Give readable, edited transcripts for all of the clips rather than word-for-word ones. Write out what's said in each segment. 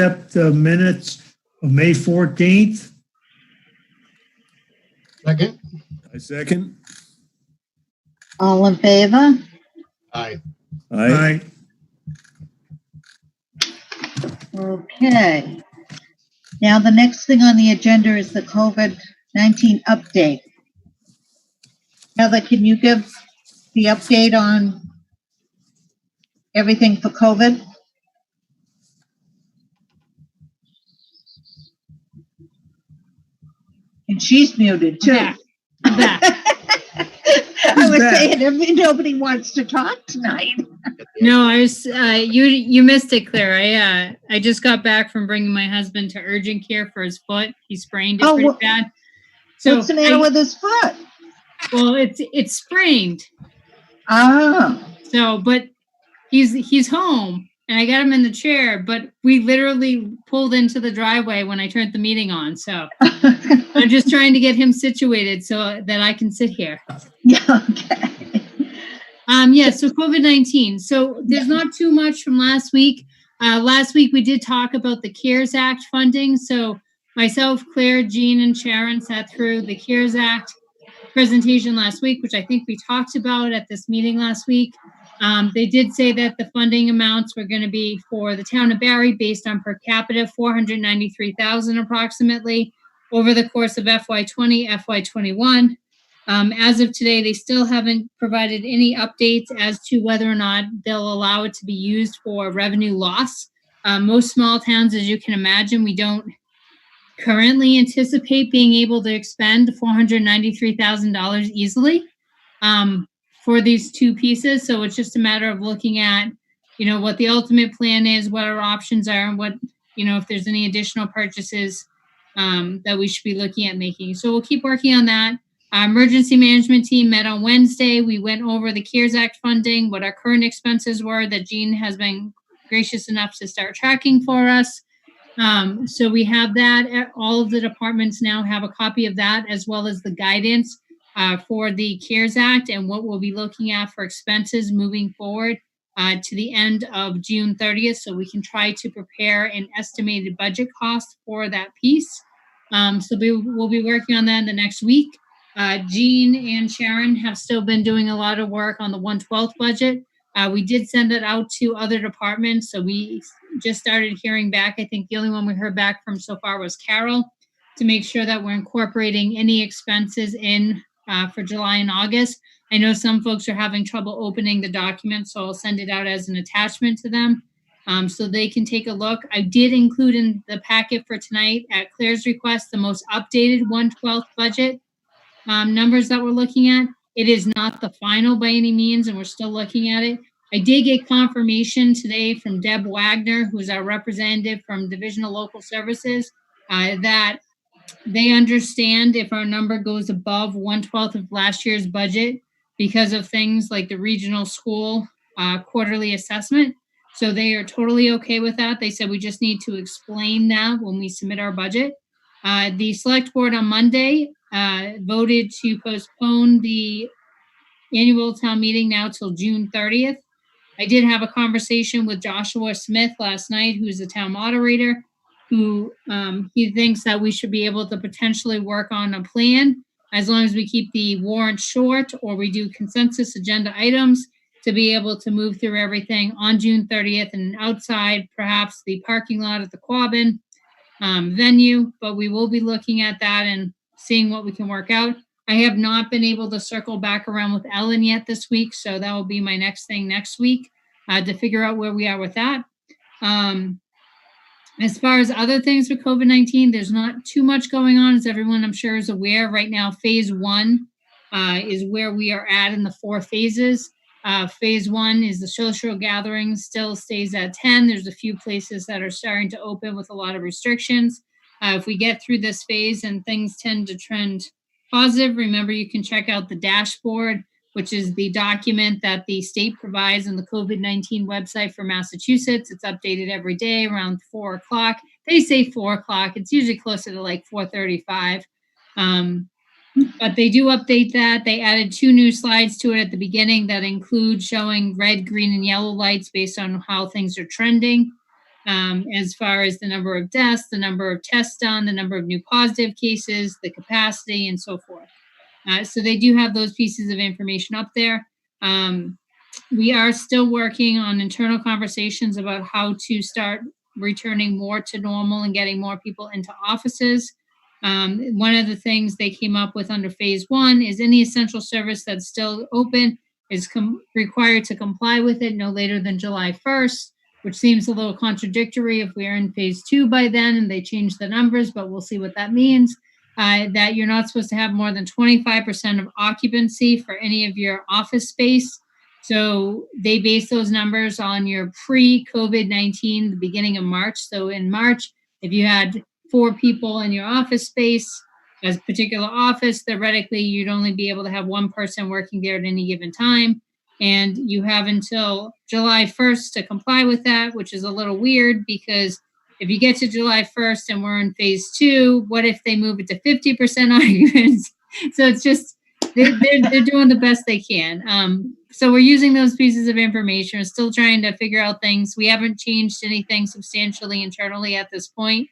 accept the minutes of May 14th. Second. I second. All in favor? Aye. Aye. Okay. Now, the next thing on the agenda is the COVID-19 update. Heather, can you give the update on everything for COVID? And she's muted too. I'm back. I was back. saying nobody wants to talk tonight. No, I was you missed it, Claire. I just got back from bringing my husband to urgent care for his foot. He sprained it Oh, pretty bad. What's the matter with his foot? Well, it's sprained. Ah. So, but he's home, and I got him in the chair. But we literally pulled into the driveway when I turned the meeting on. So I'm just trying to get him situated so that I can sit here. Yeah. Okay. Yeah, so COVID-19. So there's not too much from last week. Last week we did talk about the CARES Act funding. So myself, Claire, Jean, and Sharon sat through the CARES Act presentation last week, which I think we talked about at this meeting last week. They did say that the funding amounts were going to be for the town of Barre based on per capita, $493,000 approximately over the course of FY20, FY21. As of today, they still haven't provided any updates as to whether or not they'll allow it to be used for revenue loss. Most small towns, as you can imagine, we don't currently anticipate being able to expend $493,000 easily for these two pieces. So it's just a matter of looking at, what the ultimate plan is, what our options are, and what, if there's any additional purchases that we should be looking at making. So we'll keep working on that. Our emergency management team met on Wednesday. We went over the CARES Act funding, what our current expenses were that Jean has been gracious enough to start tracking for us. So we have that. All of the departments now have a copy of that, as well as the guidance for the CARES Act and what we'll be looking at for expenses moving forward to the end of June 30th. So we can try to prepare an estimated budget cost for that piece. So we'll be working on that in the next week. Jean and Sharon have still been doing a lot of work on the 1/12 budget. We did send it out to other departments, so we just started hearing back. I think the only one we heard back from so far was Carol, to make sure that we're incorporating any expenses in for July and August. I know some folks are having trouble opening the document, so I'll send it out as an attachment to them so they can take a look. I did include in the packet for tonight, at Claire's request, the most updated 1/12 budget numbers that we're looking at. It is not the final by any means, and we're still looking at it. I did get confirmation today from Deb Wagner, who's our representative from Division of Local Services, that they understand if our number goes above 1/12 of last year's budget because of things like the regional school quarterly assessment. So they are totally okay with that. They said we just need to explain that when we submit our budget. The select board on Monday voted to postpone the annual town meeting now till June 30th. I did have a conversation with Joshua Smith last night, who's the town moderator, who he thinks that we should be able to potentially work on a plan as long as we keep the warrant short or we do consensus agenda items to be able to move through everything on June 30th and outside perhaps the parking lot at the Quabbin venue, but we will be looking at that and seeing what we can work out. I have not been able to circle back around with Ellen yet this week, so that will be my next thing next week to figure out where we are with that. As far as other things with COVID-19, there's not too much going on, as everyone I'm sure is aware. Right now, phase 1 is where we are at in the 4 phases. Phase 1 is the social gathering still stays at 10. There's a few places that are starting to open with a lot of restrictions. If we get through this phase and things tend to trend positive, remember you can check out the dashboard, which is the document that the state provides on the COVID-19 website for Massachusetts. It's updated every day around 4 o'clock. They say 4 o'clock. It's usually closer to like 4:35. But they do update that. They added 2 new slides to it at the beginning that include showing red, green, and yellow lights based on how things are trending. as far as the number of deaths, the number of tests done, the number of new positive cases, the capacity, and so forth. So they do have those pieces of information up there. We are still working on internal conversations about how to start returning more to normal and getting more people into offices. One of the things they came up with under phase one is any essential service that's still open is required to comply with it no later than July 1st, which seems a little contradictory if we're in phase two by then and they change the numbers, but we'll see what that means. That you're not supposed to have more than 25% of occupancy for any of your office space. So they base those numbers on your pre-COVID-19, the beginning of March. So in March, if you had 4 people in your office space, as a particular office, theoretically, you'd only be able to have 1 person working there at any given time. And you have until July 1st to comply with that, which is a little weird because if you get to July 1st and we're in phase 2, what if they move it to 50% occupants? So it's just, they're doing the best they can. So we're using those pieces of information. We're still trying to figure out things. We haven't changed anything substantially internally at this point.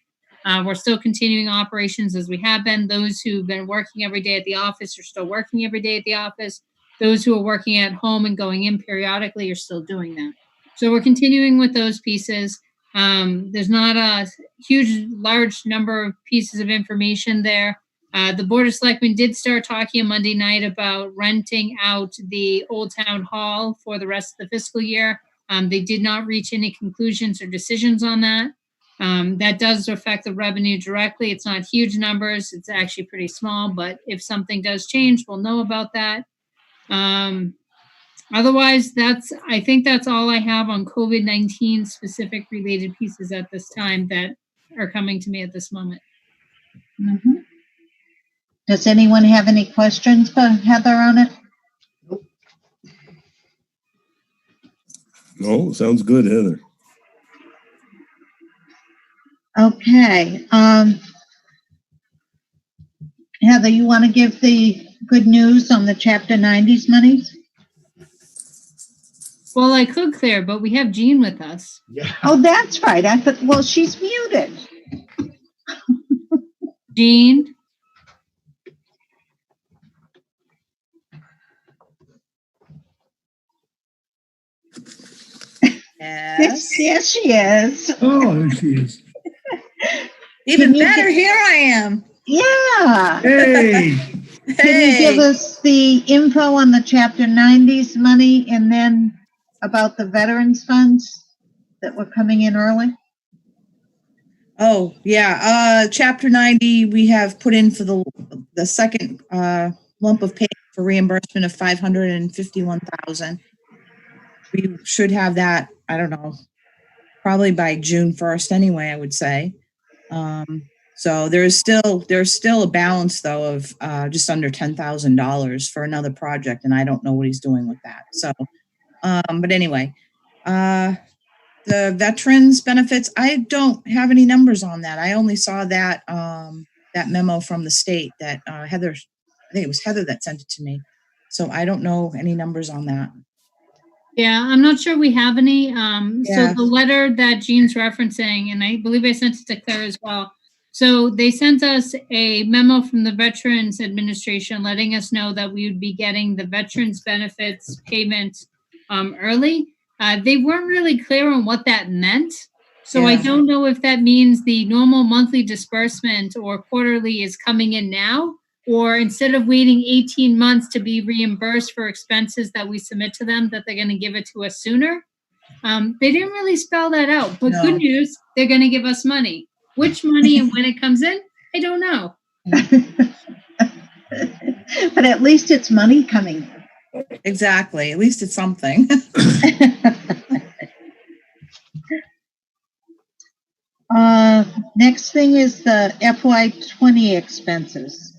We're still continuing operations as we have been. Those who've been working every day at the office are still working every day at the office. Those who are working at home and going in periodically are still doing that. So we're continuing with those pieces. There's not a large number of pieces of information there. The Board of Selectmen did start talking on Monday night about renting out the Old Town Hall for the rest of the fiscal year. They did not reach any conclusions or decisions on that. That does affect the revenue directly. It's not huge numbers. It's actually pretty small, but if something does change, we'll know about that. Otherwise, I think that's all I have on COVID-19 specific related pieces at this time that are coming to me at this moment. Mm-hmm. Does anyone have any questions for Heather on it? No, sounds good, Heather. Okay. Heather, you want to give the good news on the Chapter 90s monies? Well, I could, Claire, but we have Jean with us. Yeah. Oh, that's right. I thought, well, she's muted. Jean? Yes, she is. Oh, there she is. Even better, here I am. Yeah. Hey, Can you give us the info on the Chapter 90s money and then about the veterans funds that were coming in early? Oh, yeah. Chapter 90, we have put in for the second lump of payment for reimbursement of $551,000. We should have that, I don't know, probably by June 1st anyway, I would say. So there's still a balance though of just under $10,000 for another project, and I don't know what he's doing with that. So, but anyway, the veterans benefits, I don't have any numbers on that. I only saw that that memo from the state that Heather, I think it was Heather that sent it to me. So I don't know any numbers on that. Yeah, I'm not sure we have any. Yeah. So the letter that Jean's referencing, and I believe I sent it to Claire as well. So they sent us a memo from the Veterans Administration letting us know that we would be getting the veterans benefits payment early. They weren't really clear on what that meant. So I don't know if that means the normal monthly disbursement or quarterly is coming in now, or instead of waiting 18 months to be reimbursed for expenses that we submit to them, that they're going to give it to us sooner. They didn't really spell that out, but good news, they're going to give us money. Which money and when it comes in, I don't know. But at least it's money coming. Exactly. At least it's something. Next thing is the FY20 expenses.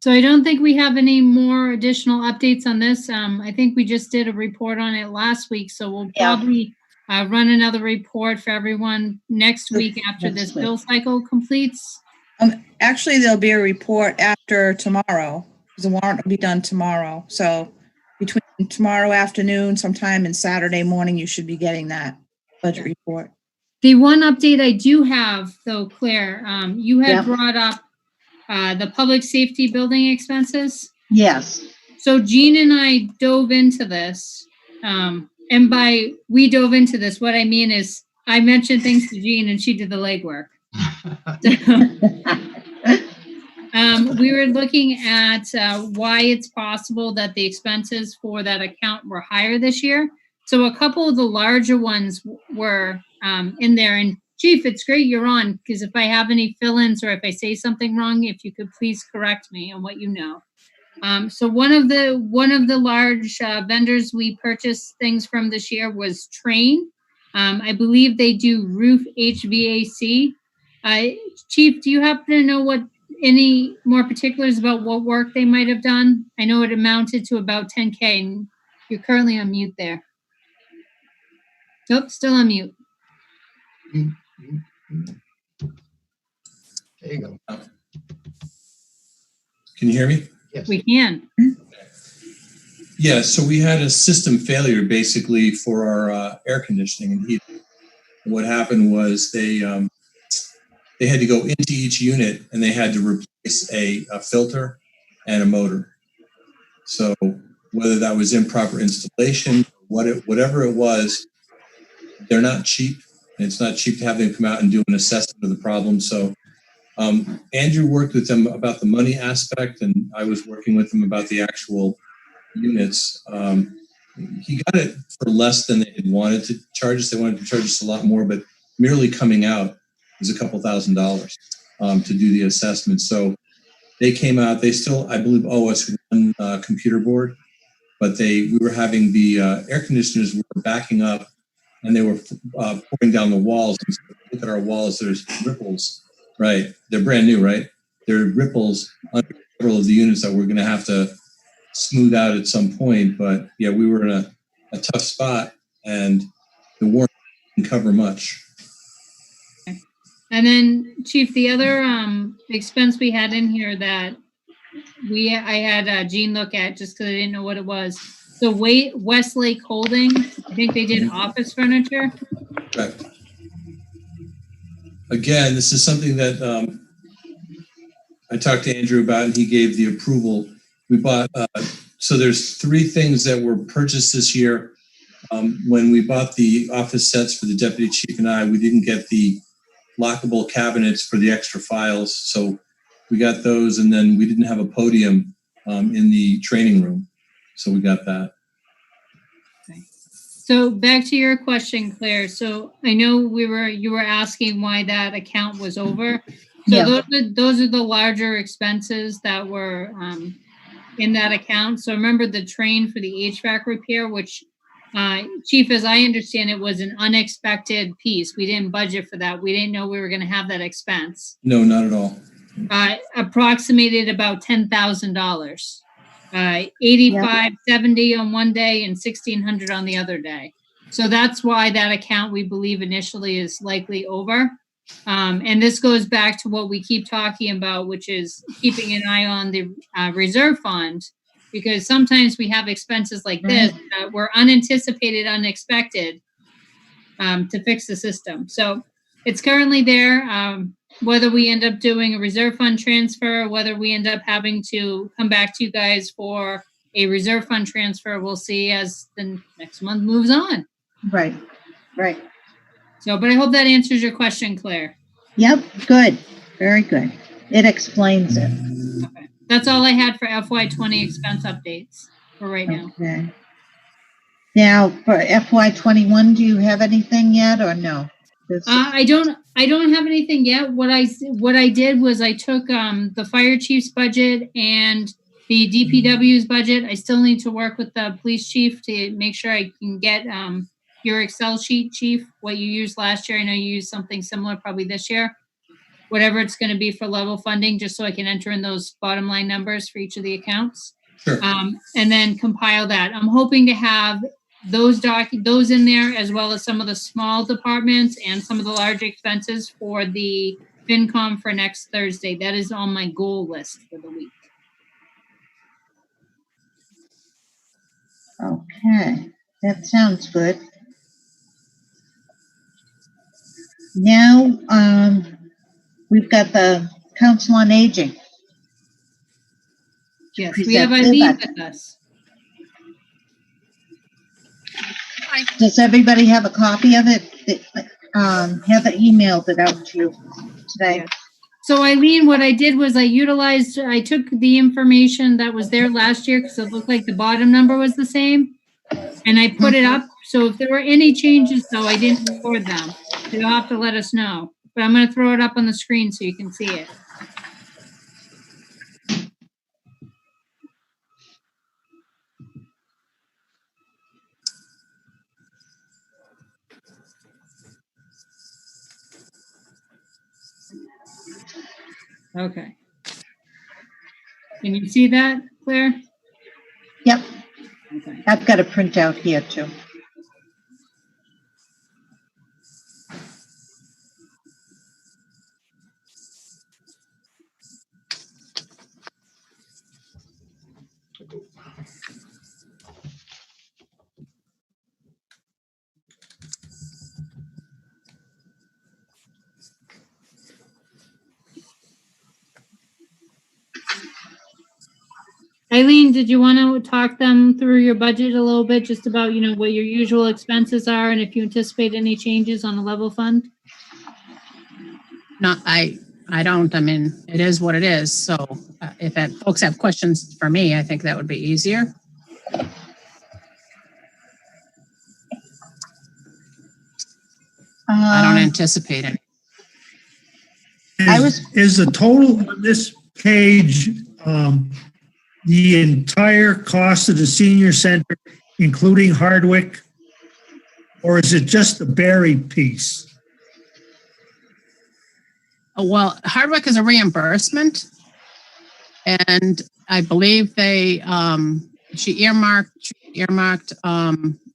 So I don't think we have any more additional updates on this. I think we just did a report on it last week, so we'll probably run another report for everyone next week after this bill cycle completes. Actually, there'll be a report after tomorrow. The warrant will be done tomorrow. So between tomorrow afternoon sometime and Saturday morning, you should be getting that. budget report. The one update I do have, though, Claire, you had Yeah. brought up the public safety building expenses. Yes. So Jean and I dove into this. And by we dove into this, what I mean is I mentioned things to Jean and she did the legwork. We were looking at why it's possible that the expenses for that account were higher this year. So a couple of the larger ones were in there. And Chief, it's great you're on, because if I have any fill-ins or if I say something wrong, if you could please correct me on what you know. So one of the large vendors we purchased things from this year was Train. I believe they do roof HVAC. Chief, do you happen to know what any more particulars about what work they might have done? I know it amounted to about 10K, and you're currently on mute there. Nope, still on mute. There you go. Can you hear me? Yes. We can. Yeah, so we had a system failure basically for our air conditioning and heating. What happened was they had to go into each unit and they had to replace a filter and a motor. So whether that was improper installation, whatever it was, they're not cheap. And it's not cheap to have them come out and do an assessment of the problem. So Andrew worked with them about the money aspect, and I was working with them about the actual units. He got it for less than they had wanted to charge us. They wanted to charge us a lot more, but merely coming out was a couple $1,000s to do the assessment. So they came out. They still, I believe, owe us one computer board, but we were having the air conditioners were backing up, and they were pouring down the walls. And so look at our walls. There's ripples. Right. They're brand new, right? There are ripples under several of the units that we're going to have to smooth out at some point. But yeah, we were in a tough spot, and the warranty didn't cover much. And then, Chief, the other expense we had in here that I had Jean look at just because I didn't know what it was. So Westlake Holdings, I think they did office furniture. Correct. Again, this is something that I talked to Andrew about, and he gave the approval. We bought, so there's 3 things that were purchased this year. When we bought the office sets for the deputy chief and I, we didn't get the lockable cabinets for the extra files. So we got those, and then we didn't have a podium in the training room. So we got that. So back to your question, Claire. So I know you were asking why that account was over. So Yeah. those are the larger expenses that were in that account. So remember the Train for the HVAC repair, which Chief, as I understand it, was an unexpected piece. We didn't budget for that. We didn't know we were going to have that expense. No, not at all. Approximated about $10,000. 8570 on one day and 1600 on the other day. So that's why that account we believe initially is likely over. And this goes back to what we keep talking about, which is keeping an eye on the reserve fund, because sometimes we have expenses like this that were unanticipated, unexpected to fix the system. So it's currently there. Whether we end up doing a reserve fund transfer, whether we end up having to come back to you guys for a reserve fund transfer, we'll see as the next month moves on. Right. So, but I hope that answers your question, Claire. Yep, good. Very good. It explains it. Okay. That's all I had for FY20 expense updates for right now. Okay. Now, for FY21, do you have anything yet or no? I don't have anything yet. What I did was I took the fire chief's budget and the DPW's budget. I still need to work with the police chief to make sure I can get your Excel sheet, Chief, what you used last year. I know you used something similar probably this year. Whatever it's going to be for level funding, just so I can enter in those bottom line numbers for each of the accounts. Sure. And then compile that. I'm hoping to have those in there, as well as some of the small departments and some of the large expenses for the FinCom for next Thursday. That is on my goal list for the week. Okay, that sounds good. Now, we've got the Council on Aging. Yes, we have Present Eileen that. with us. Does everybody have a copy of it? Heather emailed it out to you today. Yeah. So Eileen, what I did was I took the information that was there last year because it looked like the bottom number was the same. And I put it up. So if there were any changes though, I didn't record them. So you'll have to let us know. But I'm going to throw it up on the screen so you can see it. Okay. Can you see that, Claire? Yep, Okay. I've got a printout here too. Eileen, did you want to talk them through your budget a little bit, just about, what your usual expenses are and if you anticipate any changes on the level fund? No, I don't. I mean, it is what it is. So if folks have questions for me, I think that would be easier. I don't anticipate any. Is the total on this page, the entire cost of the senior center, including Hardwick? Or is it just the Barre piece? Oh, well, Hardwick is a reimbursement. And I believe she earmarked a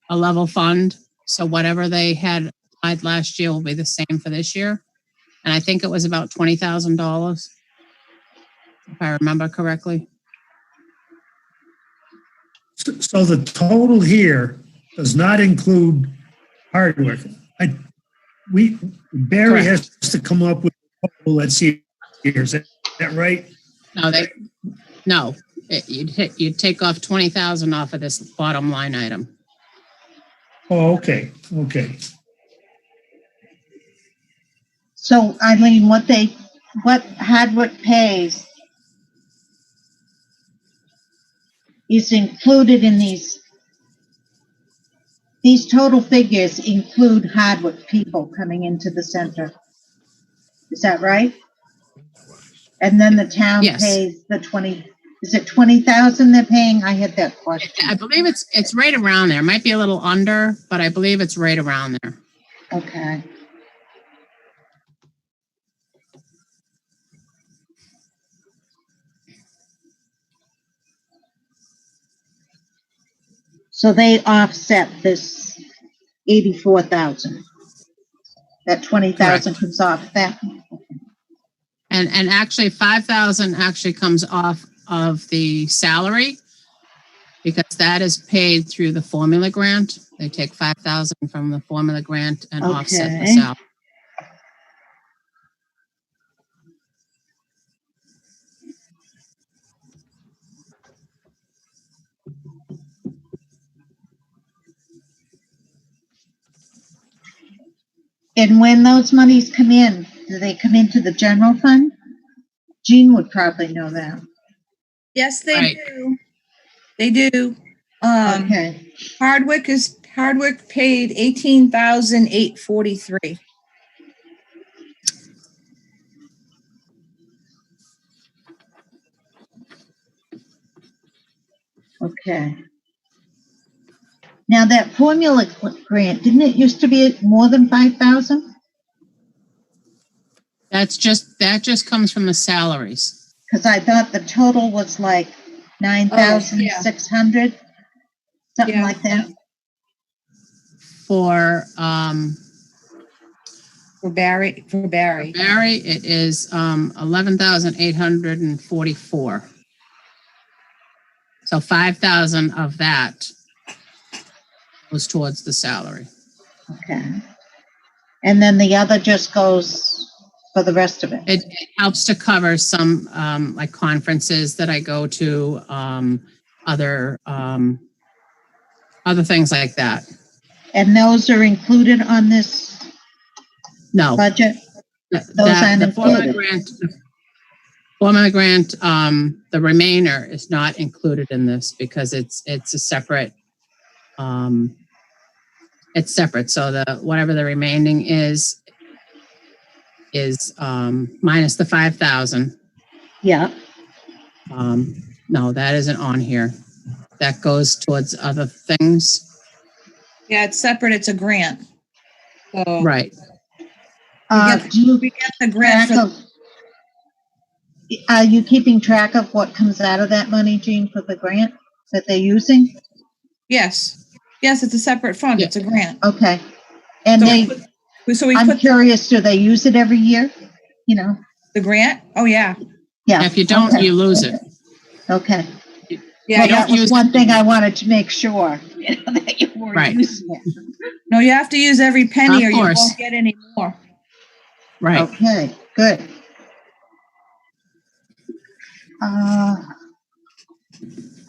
level fund. So whatever they had applied last year will be the same for this year. And I think it was about $20,000, if I remember correctly. So the total here does not include Hardwick. Barre has to come up with a total. Let's see here. Is that right? No, you'd take off 20,000 off of this bottom line item. Oh, okay. So Eileen, what Hardwick pays is included in these total figures include Hardwick people coming into the center. Is that right? And then the town pays the 20, is it 20,000 they're paying? I had that question. I believe it's right around there. It might be a little under, but I believe it's right around there. Okay. So they offset this 84,000. That 20,000 comes off that. And actually 5,000 actually comes off of the salary because that is paid through the formula grant. They take 5,000 from the formula grant and offset the salary. And when those monies come in, do they come into the general fund? Jean would probably know that. Yes, they do. They do. Okay. Hardwick paid $18,843. Okay. Now that formula grant, didn't it used to be more than 5,000? That just comes from the salaries. Because I thought the total was like 9,600, something like that. For Barre. Barre, it is 11,844. So 5,000 of that was towards the salary. Okay. And then the other just goes for the rest of it? It helps to cover some like conferences that I go to, other things like that. And those are included on this No, budget? Those aren't the formula included? grant, the remainder is not included in this because it's a separate, it's separate. So whatever the remaining is minus the 5,000. Yeah. No, that isn't on here. That goes towards other things. Yeah, it's separate. It's a grant. So Right. Do you we get the grant track for, of, are you keeping track of what comes out of that money, Jean, for the grant that they're using? yes. Yes, it's a separate fund. Yeah. It's a grant. Okay. And So we I'm put curious, do they use it every year? You know? the grant? Oh, yeah. Yeah. If you don't, okay. you lose it. Okay. Yeah, Well, you that have, was one thing I wanted to make sure, that you were Right. using it. no, you have to use every penny Of or you course. won't get any more. Right. Okay, good.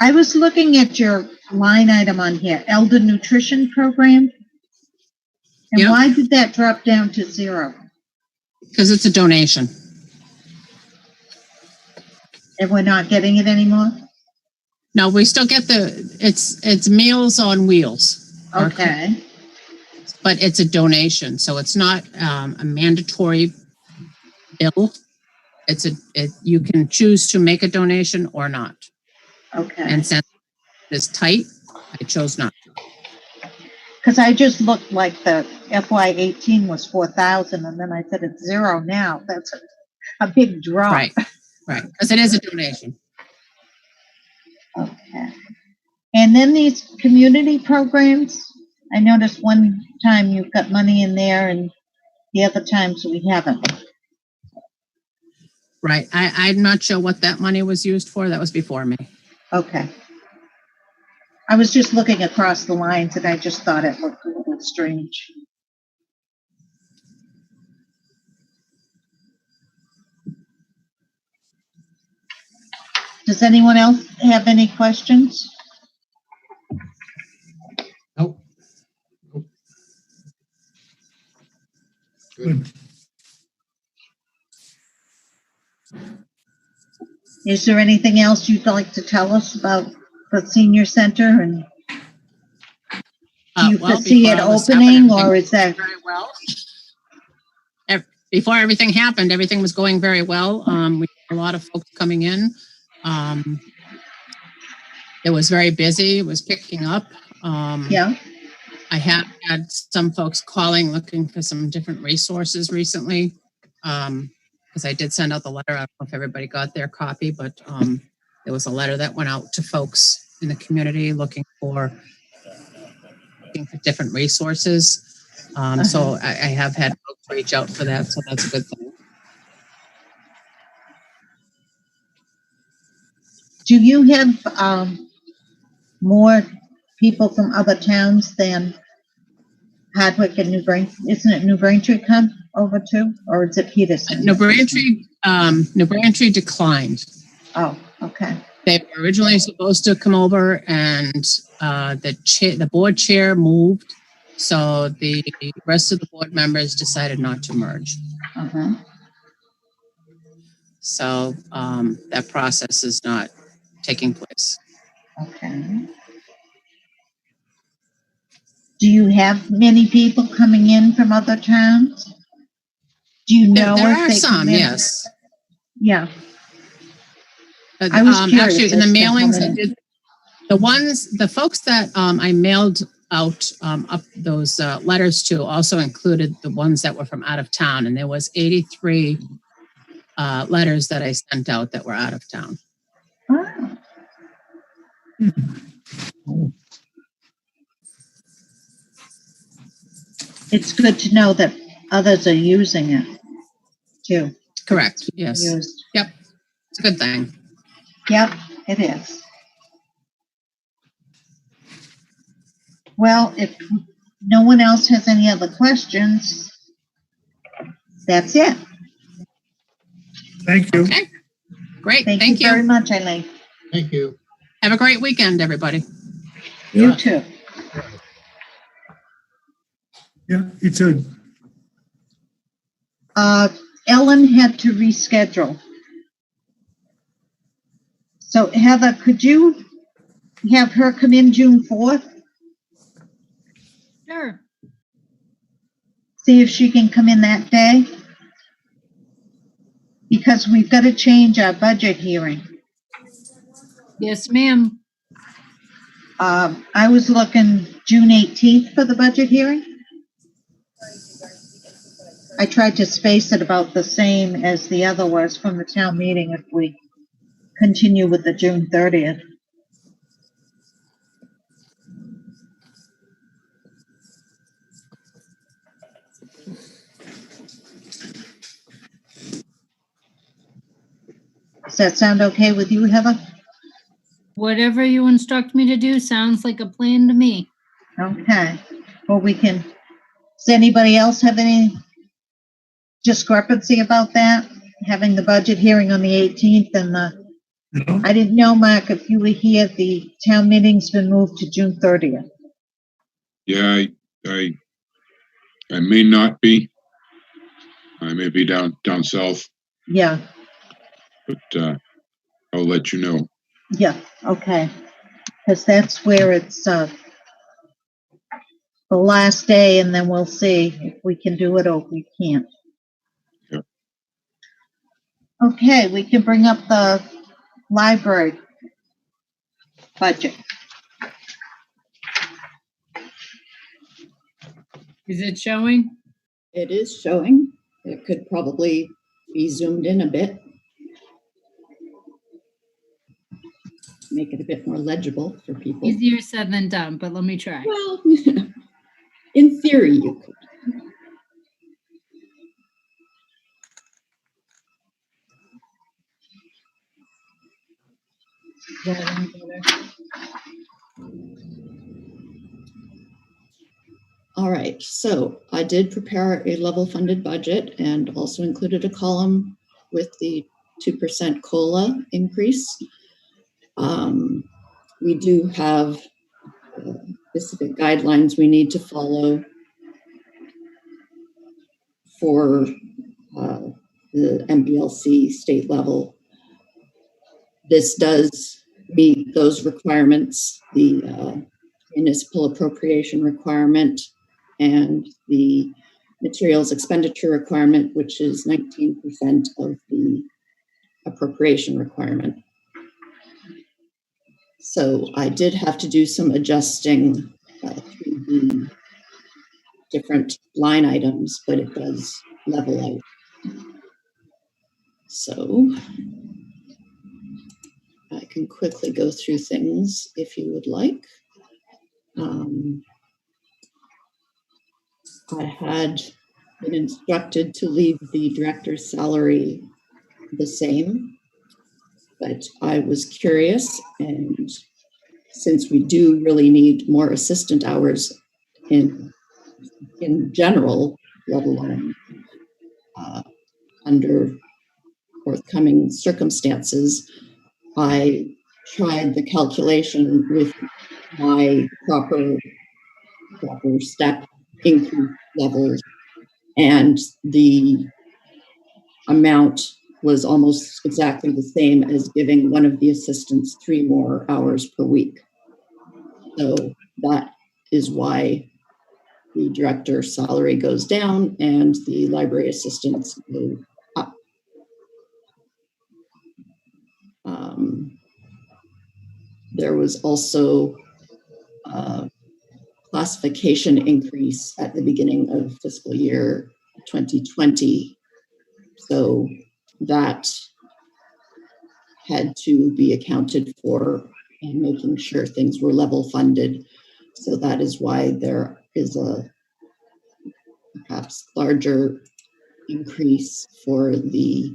I was looking at your line item on here, Elder Nutrition Program. And Yep. why did that drop down to 0? Because it's a donation. And we're not getting it anymore? No, we still get it's Meals on Wheels. Okay, But it's a donation. So it's not a mandatory bill. You can choose to make a donation or not. okay. And since it's tight, I chose not to. Because I just looked like the FY18 was 4,000, and then I said it's 0 now. That's a big drop. Right. Right. Because it is a donation. Okay. And then these community programs, I noticed one time you've got money in there and the other times we haven't. Right. I'm not sure what that money was used for. That was before me. Okay. I was just looking across the lines and I just thought it looked a little strange. Does anyone else have any questions? Nope. Good. Is there anything else you'd like to tell us about the senior center? And do you foresee it opening, or is that very well? Before everything happened, everything was going very well. We had a lot of folks coming in. It was very busy. It was picking up. yeah? I have had some folks calling, looking for some different resources recently. Because I did send out the letter. I don't know if everybody got their copy, but there was a letter that went out to folks in the community looking for different resources. So I have had folks reach out for that, so that's a good thing. Do you have more people from other towns than Hardwick and New Braintree? Isn't it New Braintree come over too, or is it Peterson? New Braintree declined. Oh, okay. They were originally supposed to come over, and the board chair moved, so the rest of the board members decided not to merge. Uh-huh. So that process is not taking place. Okay. Do you have many people coming in from other towns? Do you know There if are they some, come in? yes. Yeah. I was curious actually, in the as to how mailings, I many. did the folks that I mailed out up those letters to also included the ones that were from out of town, and there was 83 letters that I sent out that were out of town. Oh. It's good to know that others are using it too. Correct. Yes. Used. Yep. It's a good thing. Yep, it is. Well, if no one else has any other questions, That's it. Thank you. Okay. Great. Thank Thank you very you. much, Eileen. Thank you. Have a great weekend, everybody. You too. Yeah, it's a, Ellen had to reschedule. So Heather, could you have her come in June 4th? Sure. See if she can come in that day? Because we've got to change our budget hearing. Yes, ma'am. I was looking June 18th for the budget hearing. I tried to space it about the same as the other was from the town meeting if we continue with the June 30th. Does that sound okay with you, Heather? Whatever you instruct me to do sounds like a plan to me. Okay. Well, we can, does anybody else have any discrepancy about that? Having the budget hearing on the 18th and no, I didn't know, Mark, if you were here, the town meeting's been moved to June 30th. Yeah, I may not be. I may be down south, Yeah, but I'll let you know. yeah, okay. Because that's where it's the last day, and then we'll see if we can do it or if we can't. Yep. Okay, we can bring up the library budget. Is it showing? It is showing. It could probably be zoomed in a bit. Make it a bit more legible for people. Easier said than done, but let me try. Well, in theory, you could. All right, so I did prepare a level funded budget and also included a column with the 2% COLA increase. We do have specific guidelines we need to follow for the MBLC state level. This does meet those requirements, the municipal appropriation requirement and the materials expenditure requirement, which is 19% of the appropriation requirement. So I did have to do some adjusting through the different line items, but it does level out. So I can quickly go through things if you would like. I had been instructed to leave the director's salary the same, but I was curious, and since we do really need more assistant hours in general, let alone under forthcoming circumstances, I tried the calculation with my proper step increase levels, and the amount was almost exactly the same as giving one of the assistants 3 more hours per week. So that is why the director's salary goes down and the library assistants go up. There was also a classification increase at the beginning of fiscal year 2020. So that had to be accounted for and making sure things were level funded. So that is why there is a perhaps larger increase for the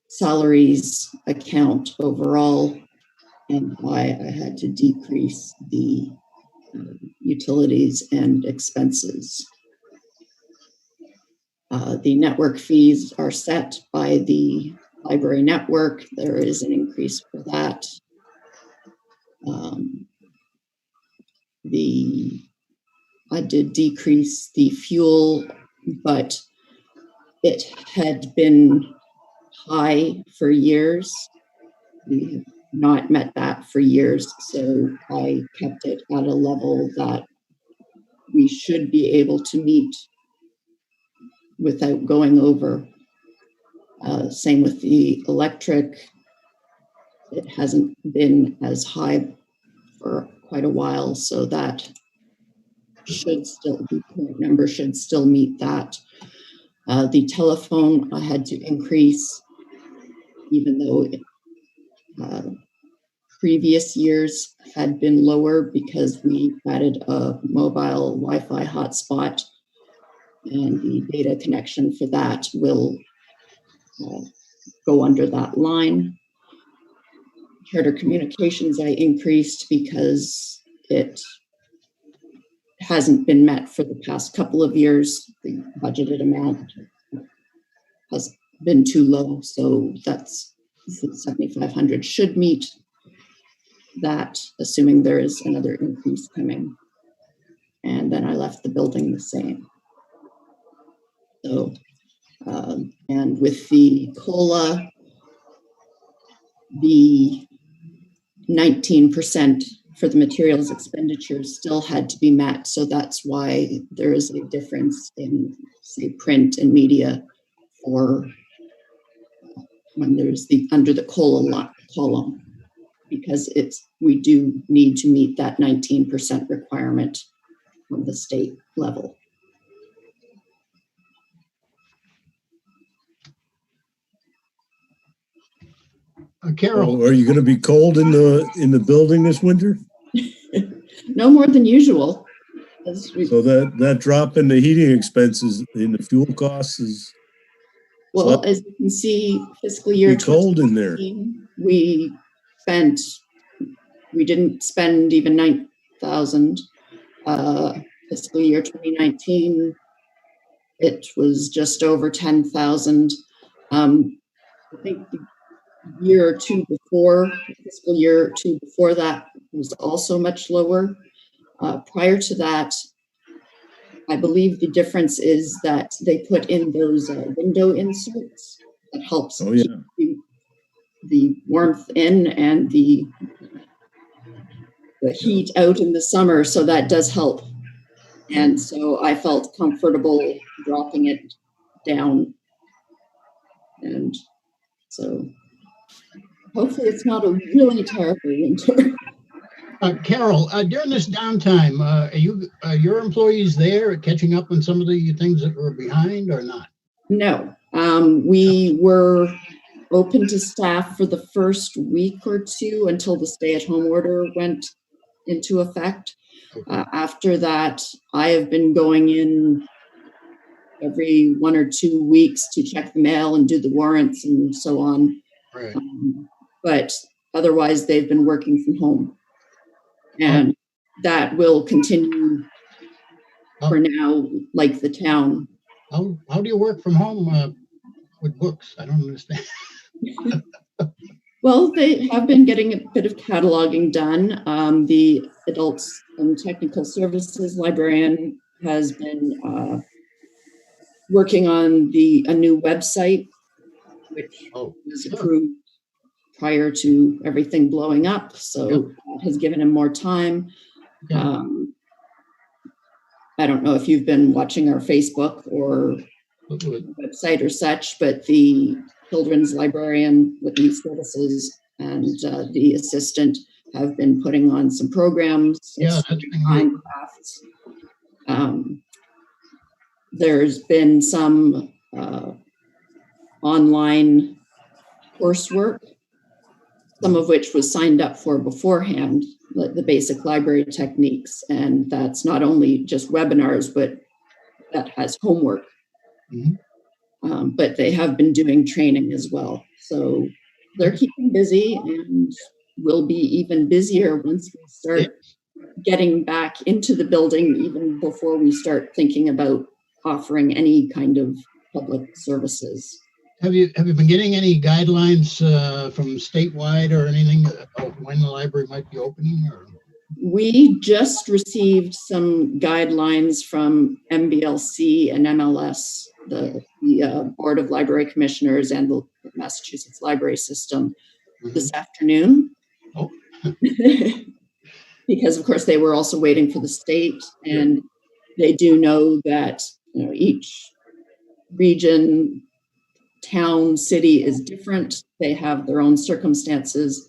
salaries account overall, and why I had to decrease the utilities and expenses. The network fees are set by the library network. There is an increase for that. I did decrease the fuel, but it had been high for years. We have not met that for years, so I kept it at a level that we should be able to meet without going over. Same with the electric. It hasn't been as high for quite a while, so that should still, the current number should still meet that. The telephone I had to increase, even though previous years had been lower because we added a mobile Wi-Fi hotspot, and the data connection for that will go under that line. Charter communications I increased because it hasn't been met for the past couple of years. The budgeted amount has been too low, so that's 7,500 should meet that, assuming there is another increase coming. And then I left the building the same. So, and with the COLA, the 19% for the materials expenditures still had to be met. So that's why there is a difference in, say, print and media for when there's the under the COLA column, because we do need to meet that 19% requirement from the state level. Carol, are you going to be cold in the building this winter? No more than usual. So that drop in the heating expenses in the fuel costs is well, as you can see, fiscal year cold in there. We didn't spend even 9,000. Fiscal year 2019, it was just over 10,000. I think the year or two before, fiscal year or two before that was also much lower. Prior to that, I believe the difference is that they put in those window inserts that helps keep the warmth in and the heat out in the summer. So that does help. And so I felt comfortable dropping it down. And so hopefully it's not a really terrible winter. Carol, during this downtime, are your employees there catching up on some of the things that were behind or not? No. We were open to staff for the first week or two until the stay-at-home order went into effect. Okay. After that, I have been going in every 1 or 2 weeks to check the mail and do the warrants and so on. Right. But otherwise, they've been working from home. And that will continue for now, like the town. How do you work from home with books? I don't understand. Well, they have been getting a bit of cataloging done. The Adults and Technical Services librarian has been working on a new website, which was approved prior to everything blowing up. So that has given him more time. I don't know if you've been watching our Facebook or website or such, but the children's librarian with youth services and the assistant have been putting on some programs. Yeah, that's been crafts. There's been some online coursework, some of which was signed up for beforehand, like the basic library techniques. And that's not only just webinars, but that has homework. Mm-hmm. But they have been doing training as well. So they're keeping busy and will be even busier once we start getting back into the building, even before we start thinking about offering any kind of public services. Have you been getting any guidelines from statewide or anything about when the library might be opening? Or? We just received some guidelines from MBLC and MLS, the Board of Library Commissioners and the Massachusetts Library System this afternoon. Oh. Because of course they were also waiting for the state, and they do know that each region, town, city is different. They have their own circumstances.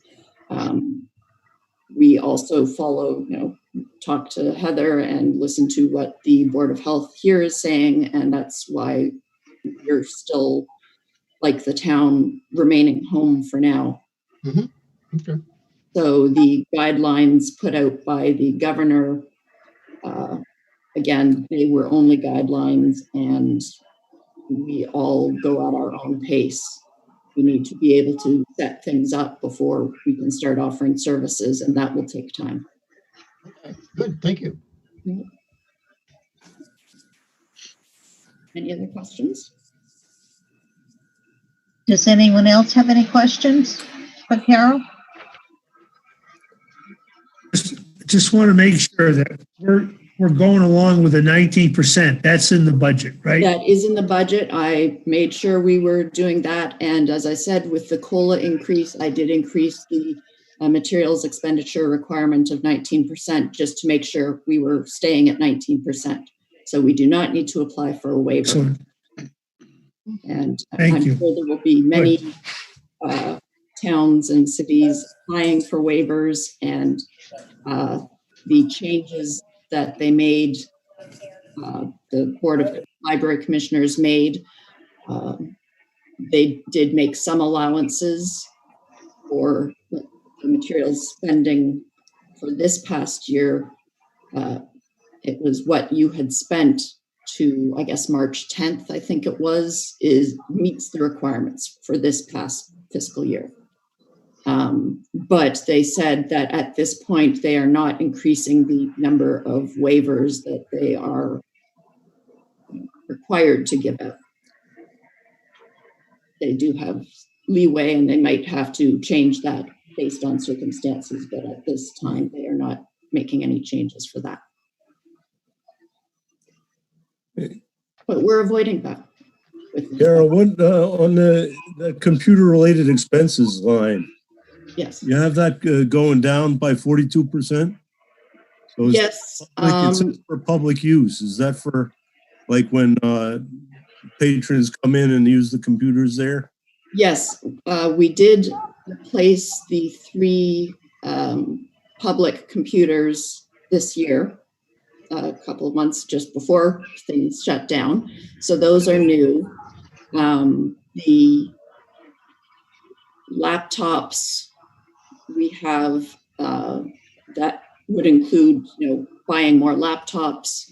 We also follow, talk to Heather and listen to what the Board of Health here is saying, and that's why we're still, like the town, remaining home for now. Mm-hmm. Okay. So the guidelines put out by the governor, again, they were only guidelines, and we all go at our own pace. We need to be able to set things up before we can start offering services, and that will take time. Okay, good, thank you. Any other questions? Does anyone else have any questions for Carol? Just want to make sure that we're going along with the 19%. That's in the budget, right? That is in the budget. I made sure we were doing that. And as I said, with the COLA increase, I did increase the materials expenditure requirement of 19% just to make sure we were staying at 19%. So we do not need to apply for a waiver. Excellent. And Thank I'm you. sure there will be many towns and cities applying for waivers, and the changes that they made, the Board of Library Commissioners made, they did make some allowances for the materials spending for this past year. It was what you had spent to, I guess, March 10th, I think it was, meets the requirements for this past fiscal year. But they said that at this point, they are not increasing the number of waivers that they are required to give out. They do have leeway, and they might have to change that based on circumstances, but at this time, they are not making any changes for that. But we're avoiding that. Carol, what on the computer-related expenses line? Yes. You have that going down by 42%? So Yes. It's for public use. Is that for like when patrons come in and use the computers there? Yes, we did replace the 3 public computers this year, a couple of months just before things shut down. So those are new. The laptops we have, that would include, buying more laptops.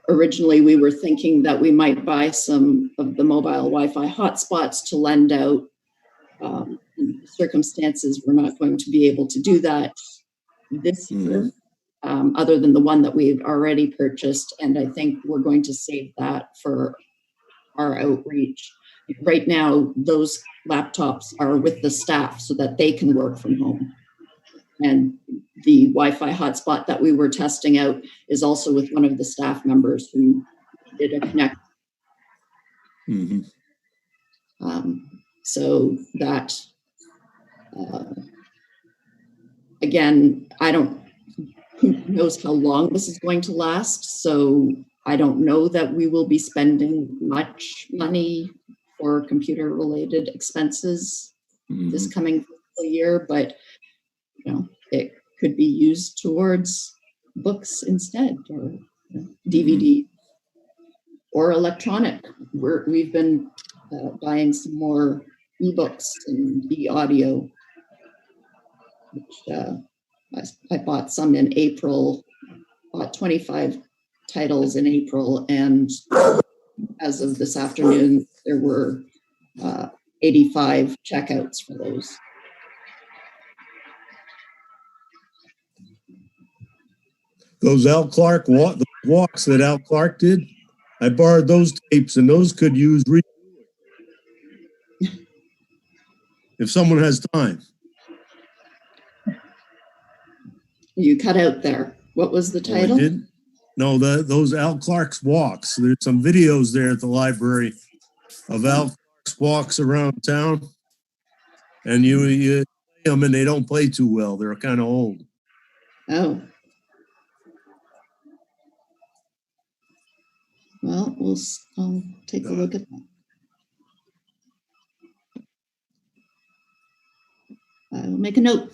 Originally, we were thinking that we might buy some of the mobile Wi-Fi hotspots to lend out. In circumstances, we're not going to be able to do that this year, other than the one that we've already purchased. And I think we're going to save that for our outreach. Right now, those laptops are with the staff so that they can work from home. And the Wi-Fi hotspot that we were testing out is also with one of the staff members who did a connect. So that, again, who knows how long this is going to last. So I don't know that we will be spending much money for computer-related expenses this coming fiscal year, but it could be used towards books instead, or DVD or electronic. We've been buying some more ebooks and e-audio, which I bought some in April, bought 25 titles in April, and as of this afternoon, there were 85 checkouts for those. Those Al Clark walks that Al Clark did, I borrowed those tapes, and those could use if someone has time. You cut out there. What was the Oh, I title? did? No, those Al Clark's walks. There's some videos there at the library of Al Clark's walks around town. And you play them, and they don't play too well. They're kind of old. Oh. Well, I'll take a look at that. I'll make a note.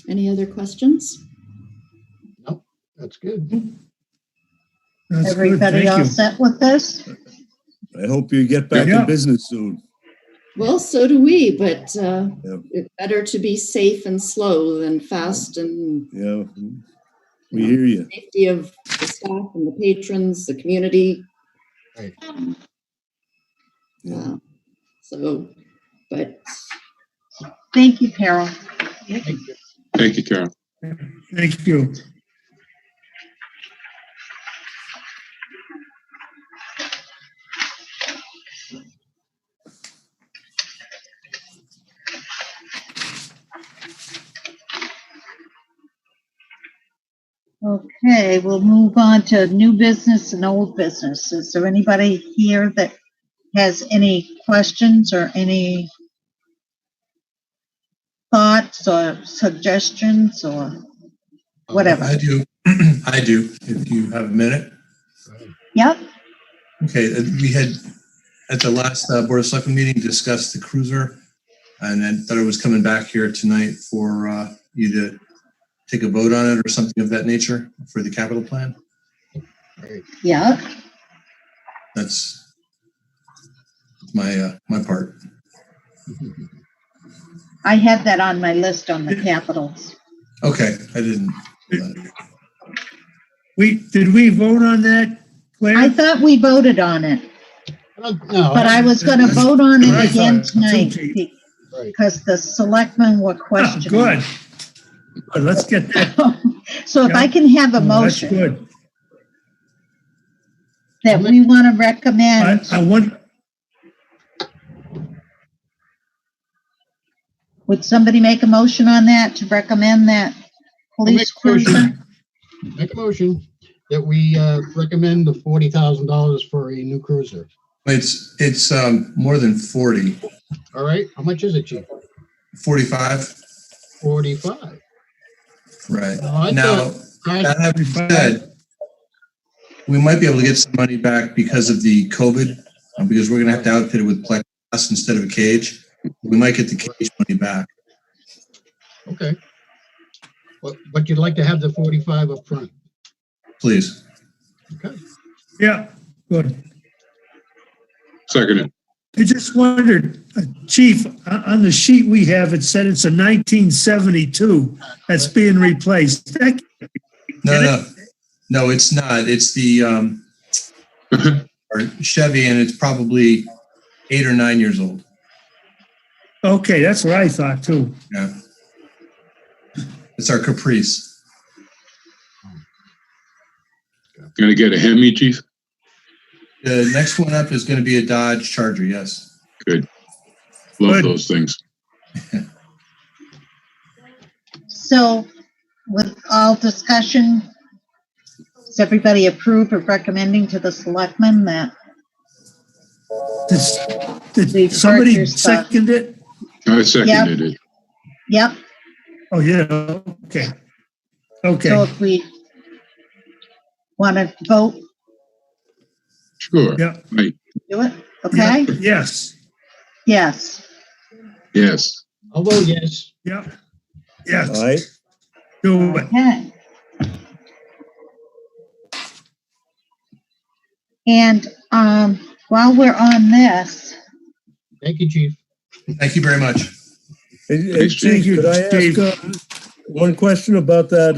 Any other questions? Nope, that's good. That's good. Everybody Thank all you. set with this? I hope you get back Yeah. to business soon. Well, so do we, but it's better to be safe and slow than fast, and Yeah, we hear you. safety of the staff and the patrons, the community. Right. Yeah. But Thank you, Carol. Thank you. Thank you, Carol. Thank you. Okay, we'll move on to new business and old business. Is there anybody here that has any questions or any thoughts or suggestions or whatever? I do. I do, if you have a minute. Yep. Okay, we had, at the last Board of Selectmen meeting, discussed the cruiser, and then thought it was coming back here tonight for you to take a vote on it or something of that nature for the capital plan. Right. Yeah. That's my my part. I had that on my list on the capitals. Okay, I didn't. Did we vote on that, Claire? I thought we voted on it, No, but I was going to vote on what I it again thought, tonight too. Right. because the selectmen were Oh, questioning. good. Good, let's get that. So if I can have a Oh, that's motion good. that we want to recommend, I want, would somebody make a motion on that to recommend that police cruiser? Make a motion that we recommend the $40,000 for a new cruiser. It's more than 40. All right, how much is it, Chief? 45. 45. Right. I Now, that having said, we might be able to get some money back because of the COVID, because we're going to have to outfit it with plexiglass instead of a cage. We might get the cage money back. Okay. But you'd like to have the 45 up front. Please. Okay. yeah, good. Seconded. I just wondered, Chief, on the sheet we have, it said it's a 1972 that's being replaced. No, it's not. It's the or Chevy, and it's probably 8 or 9 years old. Okay, that's what I thought too. Yeah. It's our Caprice. Gonna get a Hemi, Chief? The next one up is going to be a Dodge Charger, yes. Good. Love Good. those things. So with all discussion, does everybody approve of recommending to the selectmen that Did We've somebody heard your stuff. second it? I seconded it. Yep, Oh, yeah, okay. so Okay, if we want to vote, Sure. yeah, Right. do it, okay? yes, Yes, Yes. I'll vote yes. yeah, All yes, right. do it. okay. And while we're on this, Thank you, Chief. Thank you very much. Hey, Thanks, Chief, Chief. could I ask Steve. one question about that?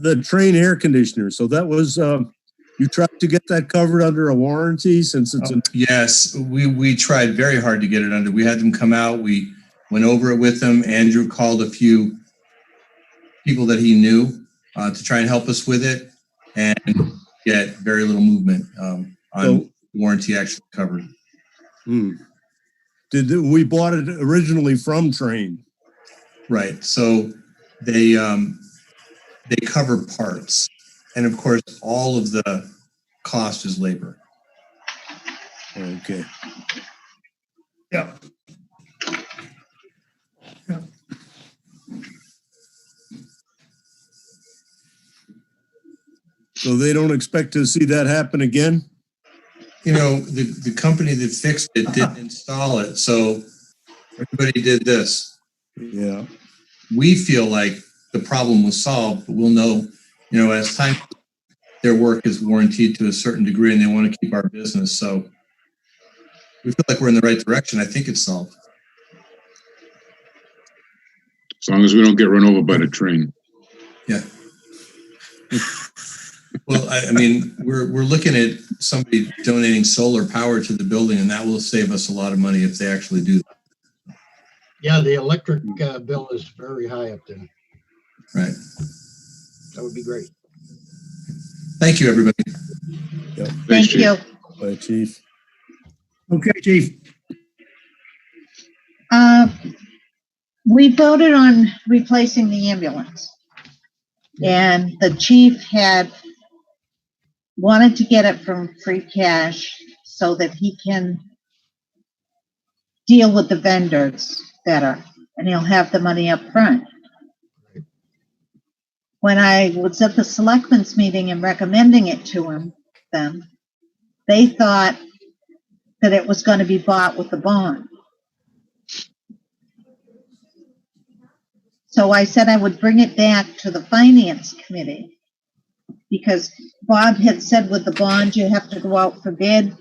The train air conditioner. So that was you tried to get that covered under a warranty since it's a Yes, we tried very hard to get it under. We had them come out. We went over it with them. Andrew called a few people that he knew to try and help us with it, and get very little movement on warranty actually covered. We bought it originally from Train? Right. So they cover parts, and of course, all of the cost is labor. Okay. Yeah. Yeah. So they don't expect to see that happen again? You know, the company that fixed it didn't install it, so everybody did this. Yeah. We feel like the problem was solved, but we'll know, you know, as time, their work is warranted to a certain degree and they want to keep our business. So we feel like we're in the right direction. I think it's solved. As long as we don't get run over by the train. Yeah. Well, I mean, we're looking at somebody donating solar power to the building, and that will save us a lot of money if they actually do that. Yeah, the electric bill is very high up there. Right. That would be great. Thank you, everybody. Yep. Thank you. Bye, Chief. Okay, Chief. We voted on replacing the ambulance. And the chief had wanted to get it from free cash so that he can deal with the vendors better, and he'll have the money up front. When I was at the selectmen's meeting and recommending it to them, they thought that it was going to be bought with the bond. So I said I would bring it back to the finance committee, because Bob had said with the bond, you have to go out for bid,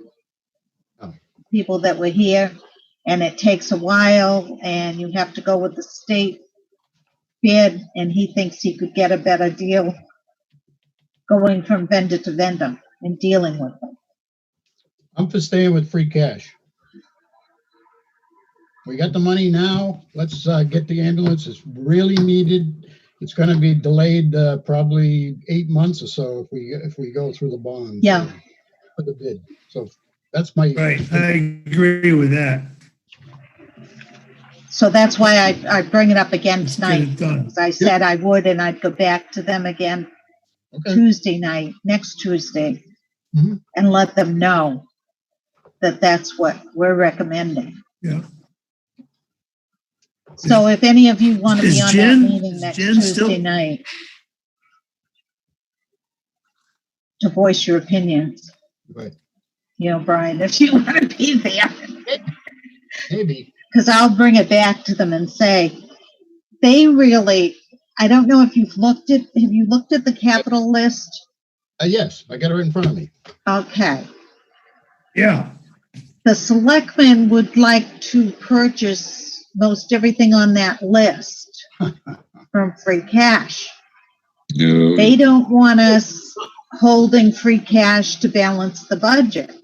people that were here, and it takes a while, and you have to go with the state bid, and he thinks he could get a better deal going from vendor to vendor and dealing with them. I'm for staying with free cash. We got the money now. Let's get the ambulance. It's really needed. It's going to be delayed probably 8 months or so if we go through the bond. Yeah. For the bid. So that's my Right. I agree with that. So that's why I bring it up again Let's tonight. get it done. Because I said I would, and I'd go back to them again Tuesday night, next Tuesday, and let them know that that's what we're recommending. Yeah. So if any of you want to be Is on Jen- that meeting is next Jen Tuesday still- night to voice your opinions, Right. you know, Brian, if you want to be there, Maybe. because I'll bring it back to them and say, they really, I don't know if have you looked at the capital list? Yes, I got it right in front of me. Okay. Yeah. The selectmen would like to purchase most everything on that list from free cash. No. They don't want us holding free cash to balance the budget.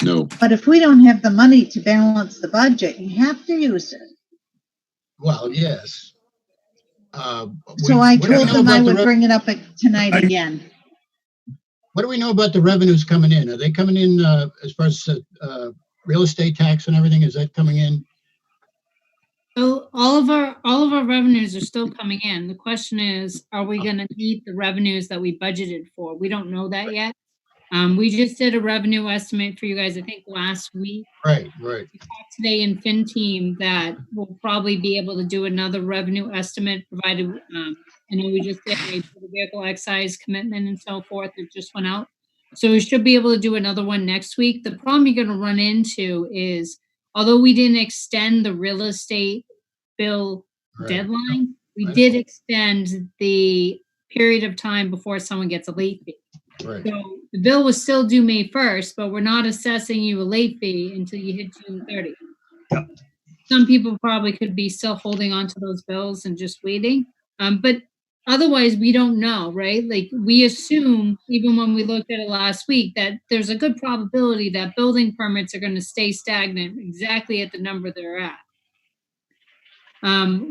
No. But if we don't have the money to balance the budget, you have to use it. Well, yes. So I told them I would bring it up tonight again. What do we know about the revenues coming in? Are they coming in as far as real estate tax and everything? Is that coming in? So all of our revenues are still coming in. The question is, are we going to meet the revenues that we budgeted for? We don't know that yet. We just did a revenue estimate for you guys, I think last week. Right. We talked today in Fin Team that we'll probably be able to do another revenue estimate, provided, I know we just did a vehicle excise commitment and so forth. It just went out. So we should be able to do another one next week. The problem you're going to run into is, although we didn't extend the real estate bill deadline, we did extend the period of time before someone gets a late fee. Right. So the bill was still due May 1st, but we're not assessing you a late fee until you hit June 30th. Yep. Some people probably could be still holding on to those bills and just waiting. But otherwise, we don't know, right? Like, we assume, even when we looked at it last week, that there's a good probability that building permits are going to stay stagnant exactly at the number they're at.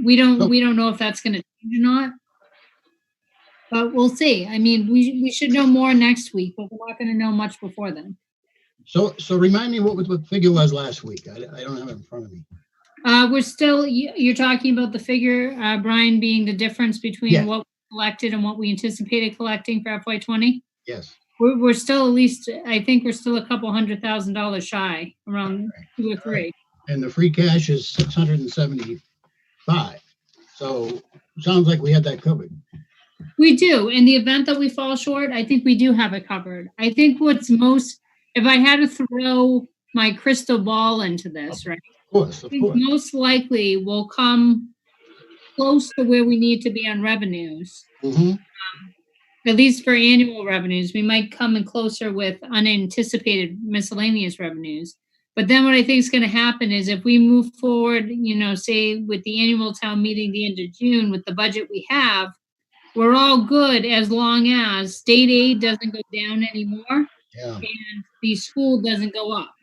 We don't know if that's going to change or not, but we'll see. I mean, we should know more next week, but we're not going to know much before then. So remind me what the figure was last week. I don't have it in front of me. We're still, you're talking about the figure, Brian, being the difference between what we collected and what we anticipated collecting for FY20? Yes. We're still, at least, I think we're still a couple $100,000 shy, around 2 or 3. And the free cash is 675. So sounds like we had that covered. We do. In the event that we fall short, I think we do have it covered. I think if I had to throw my crystal ball into this, right? Of course. Most likely we'll come close to where we need to be on revenues. Mm-hmm. At least for annual revenues. We might come in closer with unanticipated miscellaneous revenues. But then what I think is going to happen is if we move forward, say with the annual town meeting the end of June with the budget we have, we're all good as long as state aid doesn't go down anymore and the school doesn't go up.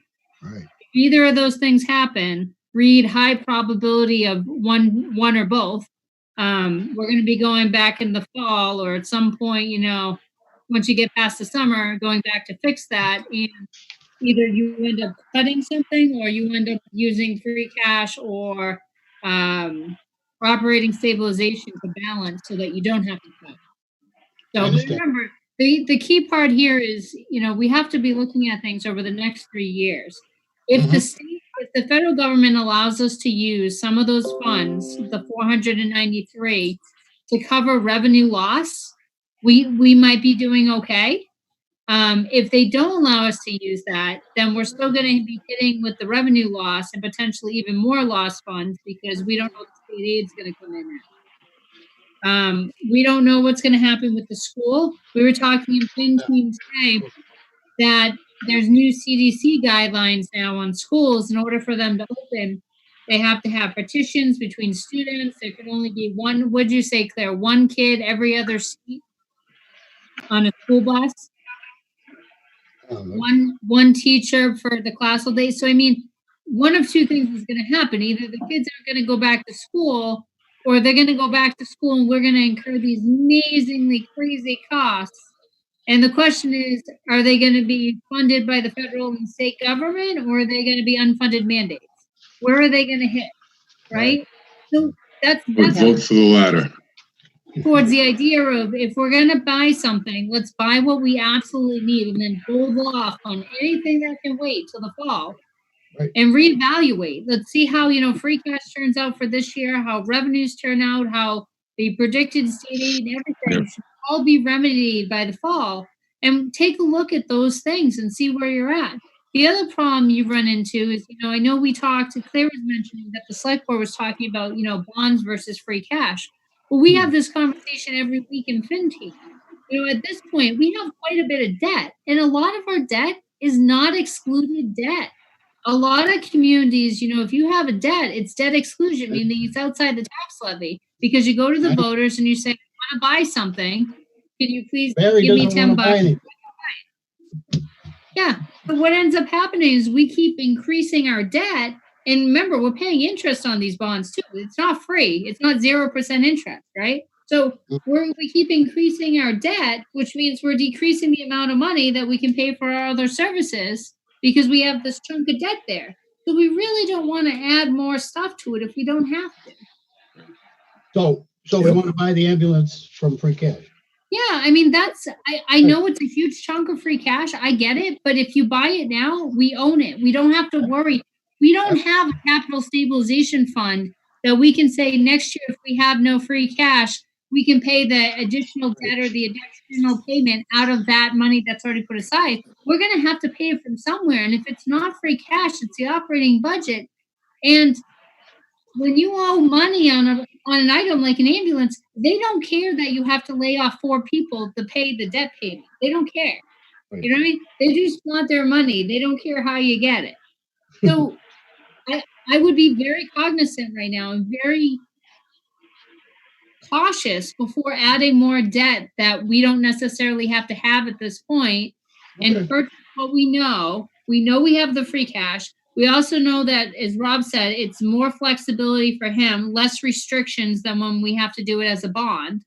Right. If either of those things happen, read high probability of one or both. We're going to be going back in the fall or at some point, once you get past the summer, going back to fix that. And either you end up cutting something or you end up using free cash or operating stabilization to balance so that you don't have to cut. So remember, the key part here is, we have to be looking at things over the next 3 years. If the federal government allows us to use some of those funds, the 493, to cover revenue loss, we might be doing okay. If they don't allow us to use that, then we're still going to be hitting with the revenue loss and potentially even more lost funds because we don't know what the state aid is going to come in at. We don't know what's going to happen with the school. We were talking in Fin Team today that there's new CDC guidelines now on schools. In order for them to open, they have to have partitions between students. There can only be one, what'd you say, Claire? One kid every other seat on a school bus. One teacher for the class all day. So, I mean, one of two things is going to happen. Either the kids are going to go back to school or they're going to go back to school and we're going to incur these amazingly crazy costs. And the question is, are they going to be funded by the federal and state government or are they going to be unfunded mandates? Where are they going to hit? Right? So that's vote for the latter. Towards the idea of if we're going to buy something, let's buy what we absolutely need and then hold off on anything that can wait till the fall and reevaluate. Let's see how, free cash turns out for this year, how revenues turn out, how the predicted state aid and everything should all be remedied by the fall, and take a look at those things and see where you're at. The other problem you run into is, I know we talked, Claire was mentioning that the select board was talking about, bonds versus free cash. Well, we have this conversation every week in FinTech. At this point, we have quite a bit of debt, and a lot of our debt is not excluded debt. A lot of communities, if you have a debt, it's debt exclusion, meaning it's outside the tax levy, because you go to the voters and you say, I want to buy something. Can you please give me $10? Yeah. But what ends up happening is we keep increasing our debt. And remember, we're paying interest on these bonds too. It's not free. It's not 0% interest, right? So we keep increasing our debt, which means we're decreasing the amount of money that we can pay for our other services because we have this chunk of debt there. So we really don't want to add more stuff to it if we don't have to. So we want to buy the ambulance from free cash. Yeah, I mean, I know it's a huge chunk of free cash. I get it. But if you buy it now, we own it. We don't have to worry. We don't have a capital stabilization fund that we can say next year, if we have no free cash, we can pay the additional debt or the additional payment out of that money that's already put aside. We're going to have to pay it from somewhere. And if it's not free cash, it's the operating budget. And when you owe money on an item like an ambulance, they don't care that you have to lay off 4 people to pay the debt payment. They don't care. You know what I mean? They just want their money. They don't care how you get it. So I would be very cognizant right now and very cautious before adding more debt that we don't necessarily have to have at this point and purchase what we know. We know we have the free cash. We also know that, as Rob said, it's more flexibility for him, less restrictions than when we have to do it as a bond.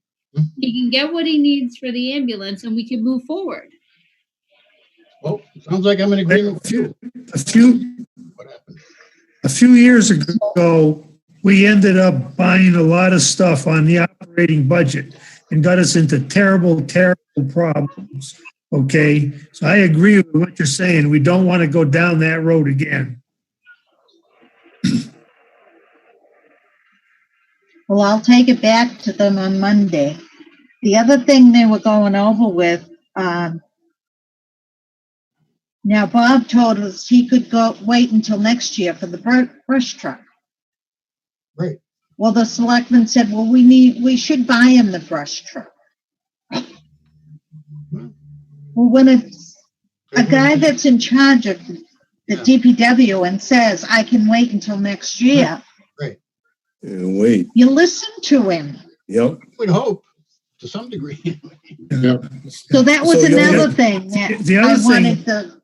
He can get what he needs for the ambulance, and we can move forward. Well, sounds like I'm in agreement with you. A few years ago, we ended up buying a lot of stuff on the operating budget and got us into terrible, terrible problems. Okay, so I agree with what you're saying. We don't want to go down that road again. Well, I'll take it back to them on Monday. The other thing they were going over with, now Bob told us he could wait until next year for the brush truck. Right. Well, the selectman said, well, we should buy him the brush truck. Well, when it's a guy that's in charge of the DPW and says, I can wait until next year. Right. Wait. You listen to him. Yep. Would hope to some degree. Yep. So that was So another thing that the other I thing- wanted the.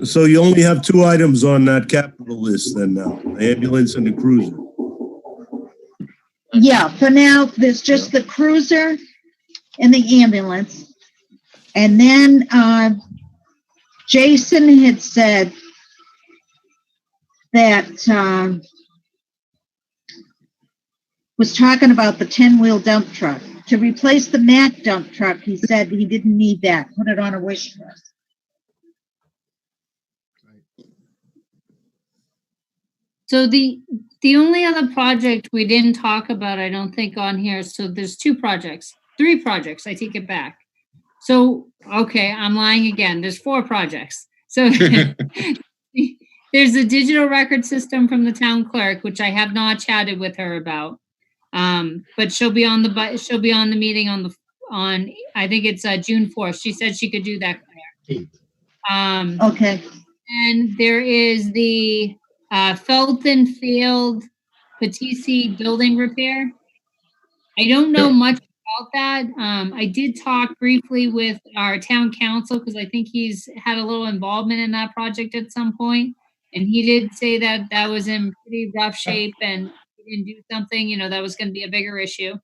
So you only have 2 items on that capital list then now, the ambulance and the cruiser. Yeah, for now, there's just the cruiser and the ambulance. And then Jason had said that was talking about the 10-wheel dump truck. To replace the Mack dump truck, he said he didn't need that. Put it on a wish list. So the only other project we didn't talk about, I don't think, on here, so there's 3 projects, I take it back. So, okay, I'm lying again. There's 4 projects. So there's a digital record system from the town clerk, which I have not chatted with her about. But she'll be on the meeting on I think it's June 4th. She said she could do that, Claire. Okay. And there is the Felton Field Patisi building repair. I don't know much about that. I did talk briefly with our town council because I think he's had a little involvement in that project at some point. And he did say that that was in pretty rough shape and he didn't do something, that was going to be a bigger issue.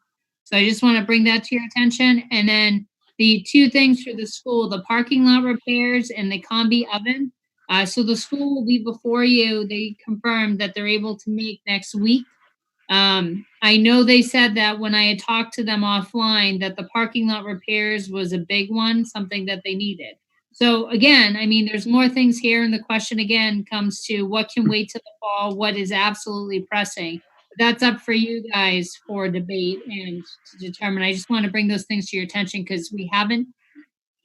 So I just want to bring that to your attention. And then the 2 things for the school, the parking lot repairs and the combi oven. So the school will be before you. They confirmed that they're able to make next week. I know they said that when I had talked to them offline that the parking lot repairs was a big one, something that they needed. So again, I mean, there's more things here. And the question again comes to what can wait till the fall, what is absolutely pressing. But that's up for you guys for debate and to determine. I just want to bring those things to your attention because we haven't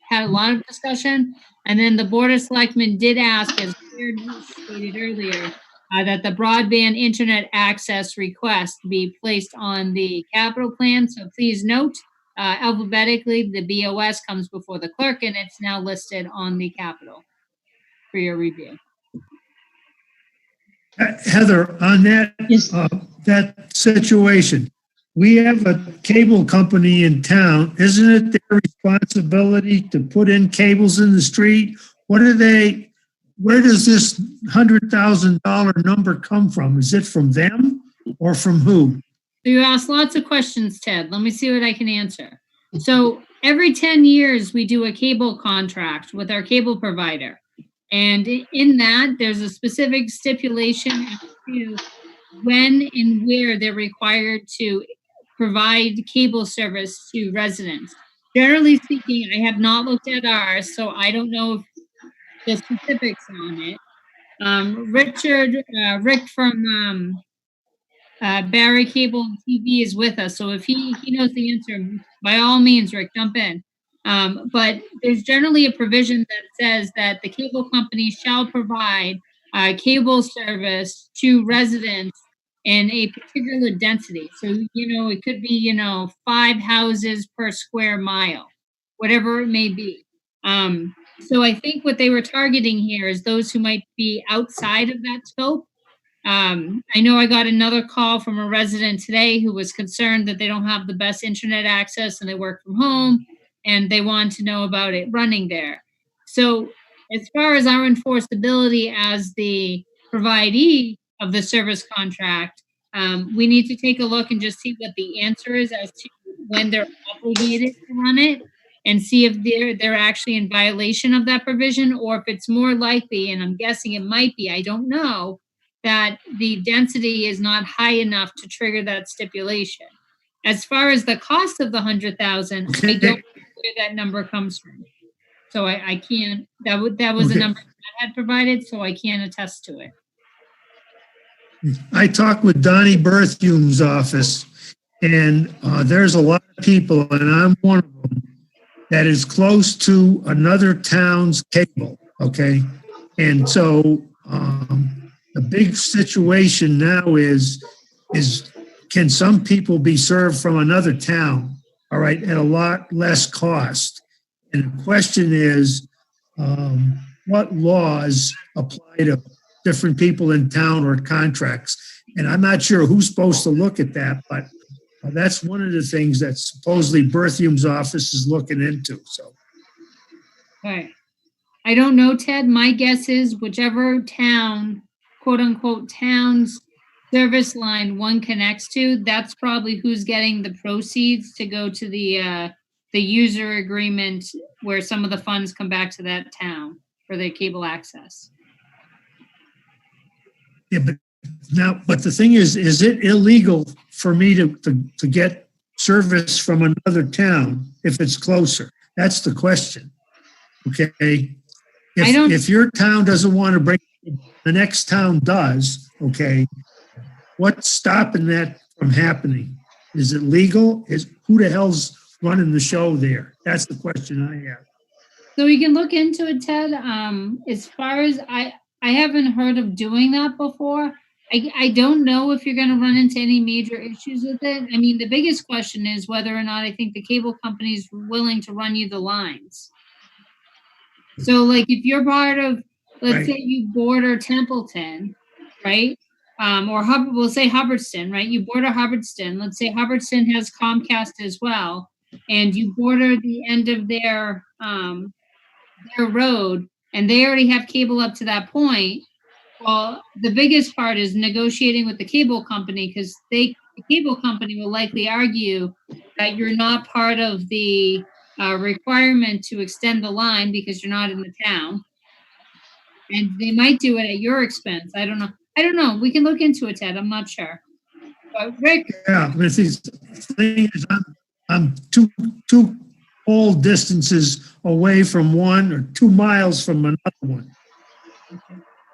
had a lot of discussion. And then the Board of Selectmen did ask, as stated earlier, that the broadband internet access request be placed on the capital plan. So please note, alphabetically, the BOS comes before the clerk, and it's now listed on the capital for your review. Heather, on that situation, we have a cable company in town. Isn't it their responsibility to put in cables in the street? Where does this $100,000 number come from? Is it from them or from who? So you asked lots of questions, Ted. Let me see what I can answer. So every 10 years, we do a cable contract with our cable provider. And in that, there's a specific stipulation as to when and where they're required to provide cable service to residents. Generally speaking, I have not looked at ours, so I don't know if the specifics on it. Rick from Barre Cable TV is with us, so if he knows the answer, by all means, Rick, jump in. But there's generally a provision that says that the cable company shall provide cable service to residents in a particular density. So, it could be, 5 houses per square mile, whatever it may be. So I think what they were targeting here is those who might be outside of that scope. I know I got another call from a resident today who was concerned that they don't have the best internet access and they work from home and they want to know about it running there. So as far as our enforceability as the providee of the service contract, we need to take a look and just see what the answer is as to when they're obligated to run it, and see if they're actually in violation of that provision, or if it's more likely, and I'm guessing it might be, I don't know, that the density is not high enough to trigger that stipulation. As far as the cost of the 100,000, I don't know where that number comes from. So I can't, that was a number I had provided, so I can't attest to it. I talked with Donnie Berthume's office, and there's a lot of people, and I'm one of them, that is close to another town's cable, okay? And so the big situation now is can some people be served from another town, all right, at a lot less cost? And the question is, what laws apply to different people in town or contracts? And I'm not sure who's supposed to look at that, but that's one of the things that supposedly Berthume's office is looking into. So, Right. I don't know, Ted. My guess is whichever town, quote unquote, town's service line one connects to, that's probably who's getting the proceeds to go to the user agreement where some of the funds come back to that town for their cable access. yeah, but the thing is it illegal for me to get service from another town if it's closer? That's the question. Okay. If your town doesn't want to bring, the next town does, okay, what's stopping that from happening? Is it legal? Who the hell's running the show there? That's the question I have. So we can look into it, Ted. As far as I haven't heard of doing that before. I don't know if you're going to run into any major issues with it. I mean, the biggest question is whether or not I think the cable company is willing to run you the lines. So, like, if you're part of, let's say you border Templeton, right? Or we'll say Hubbardston, right? You border Hubbardston. Let's say Hubbardston has Comcast as well, and you border the end of their road, and they already have cable up to that point. Well, the biggest part is negotiating with the cable company, because the cable company will likely argue that you're not part of the requirement to extend the line because you're not in the town. And they might do it at your expense. I don't know. We can look into it, Ted. I'm not sure. But Rick. Yeah, but the thing is, I'm two whole distances away from one, or 2 miles from another one.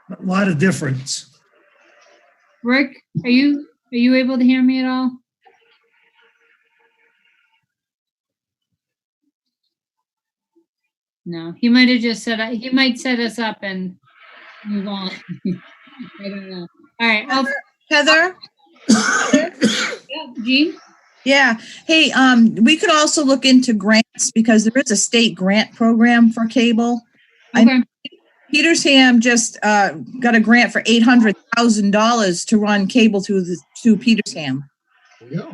A lot of difference. Rick, are you able to hear me at all? No, he might have just said he might set us up and move on. I don't know. All right, Heather? Yeah, Jean? Yeah. Hey, we could also look into grants, because there is a state grant program for cable. Okay. Petersham just got a grant for $800,000 to run cable to Petersham. Yeah.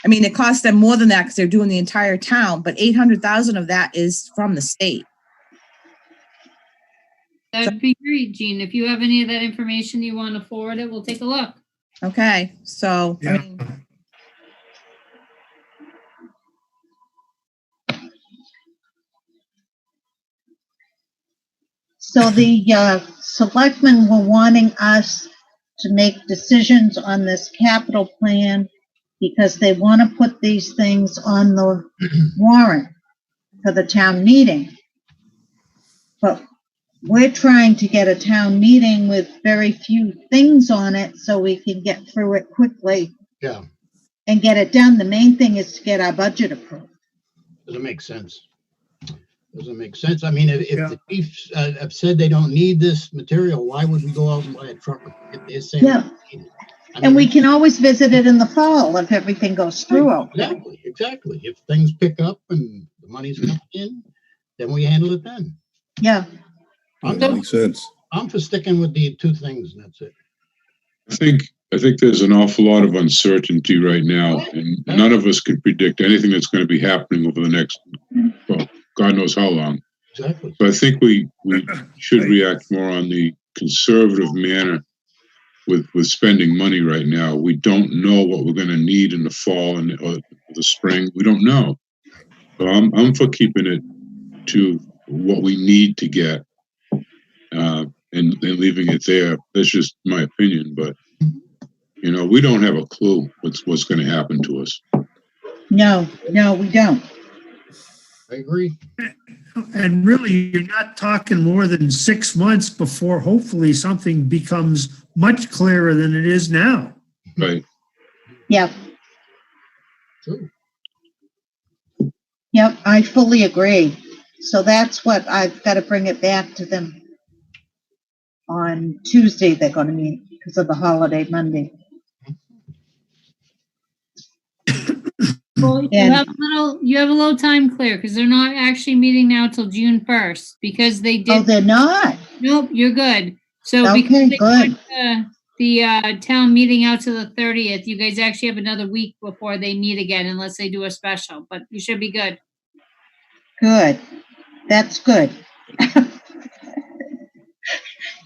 I mean, it costs them more than that because they're doing the entire town, but 800,000 of that is from the state. That'd be great, Jean. If you have any of that information you want to forward it, we'll take a look. Okay, so Yeah. I mean, So the selectmen were wanting us to make decisions on this capital plan because they want to put these things on the warrant for the town meeting. But we're trying to get a town meeting with very few things on it so we can get through it quickly. Yeah. And get it done. The main thing is to get our budget approved. Doesn't make sense. Doesn't make sense. I mean, if the chiefs have said they don't need this material, why would we go out and buy a truck? If they're saying Yeah. And we can always visit it in the fall if everything goes through. Exactly. If things pick up and the money's coming in, then we handle it then. Yeah. That makes sense. I'm for sticking with the two things, and that's it. I think there's an awful lot of uncertainty right now, and none of us can predict anything that's going to be happening over the next, well, God knows how long. Exactly. So I think we should react more on the conservative manner with spending money right now. We don't know what we're going to need in the fall and or the spring. We don't know. So I'm for keeping it to what we need to get and leaving it there. That's just my opinion, but we don't have a clue what's going to happen to us. No, we don't. I agree. And really, you're not talking more than 6 months before hopefully something becomes much clearer than it is now. Right. Yep. True. Yep, I fully agree. So that's what I've got to bring it back to them on Tuesday. They're going to meet because of the holiday Monday. Well, you have a little time clear because they're not actually meeting now till June 1st because they did. Oh, they're not? Nope, you're good. So okay, because they good. The town meeting out to the 30th, you guys actually have another week before they meet again unless they do a special, but you should be good. Good. That's good.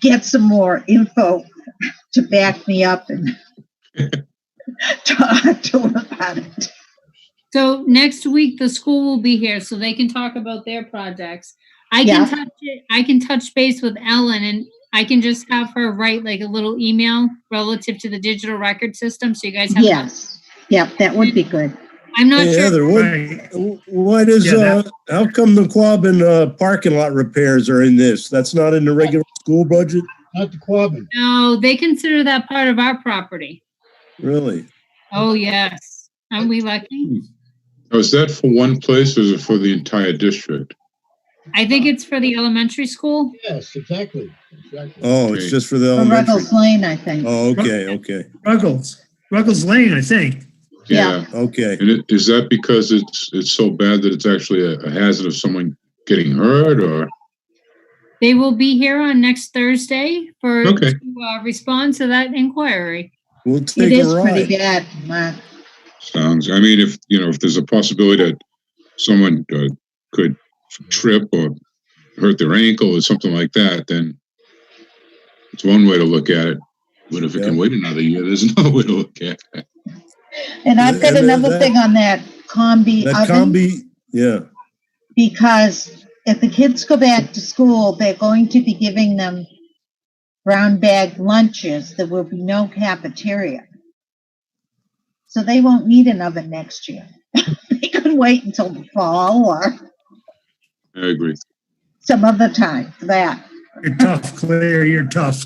Get some more info to back me up and talk to them about it. So next week the school will be here so they can talk about their projects. I can touch base with Ellen and I can just have her write like a little email relative to the digital record system so you guys have Yep, that would be good. I'm not sure. Heather, what is how come the Quab and parking lot repairs are in this? That's not in the regular school budget? Not the Quabbin. No, they consider that part of our property. Really? Oh yes. Aren't we lucky? Now, is that for one place or is it for the entire district? I think it's for the elementary school. Yes, exactly. Oh, it's just for the elementary. Ruggles Lane, I think. Oh, okay. Ruggles Lane, I think. Yeah. Okay. And is that because it's so bad that it's actually a hazard of someone getting hurt, or? They will be here on next Thursday to respond to that inquiry. We'll take it is pretty bad, Mark. Sounds. I mean, if there's a possibility that someone could trip or hurt their ankle or something like that, then it's one way to look at it. But if it can wait another year, there's another way to look at it. And I've got another thing on that combi oven. Yeah. Because if the kids go back to school, they're going to be giving them brown bag lunches. There will be no cafeteria. So they won't need an oven next year. They can wait until the fall or I agree. Some other time for that. You're tough, Claire. You're tough.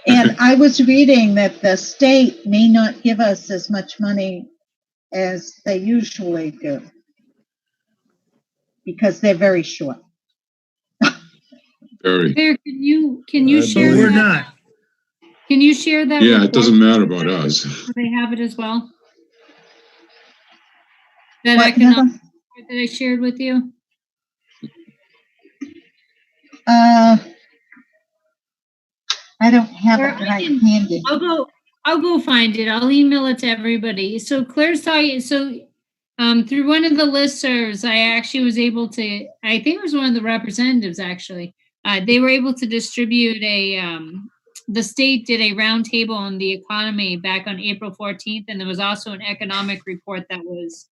And I was reading that the state may not give us as much money as they usually do because they're very short. Very. Claire, can you share? We're not. Can you share that? Yeah, it doesn't matter about us. They have it as well. That economic that I shared with you. I don't have it right handy. I'll go find it. I'll email it to everybody. So Claire's talking. So through one of the listservs, I actually was able to. I think it was one of the representatives actually. They were able to distribute the state did a roundtable on the economy back on April 14th, and there was also an economic report that was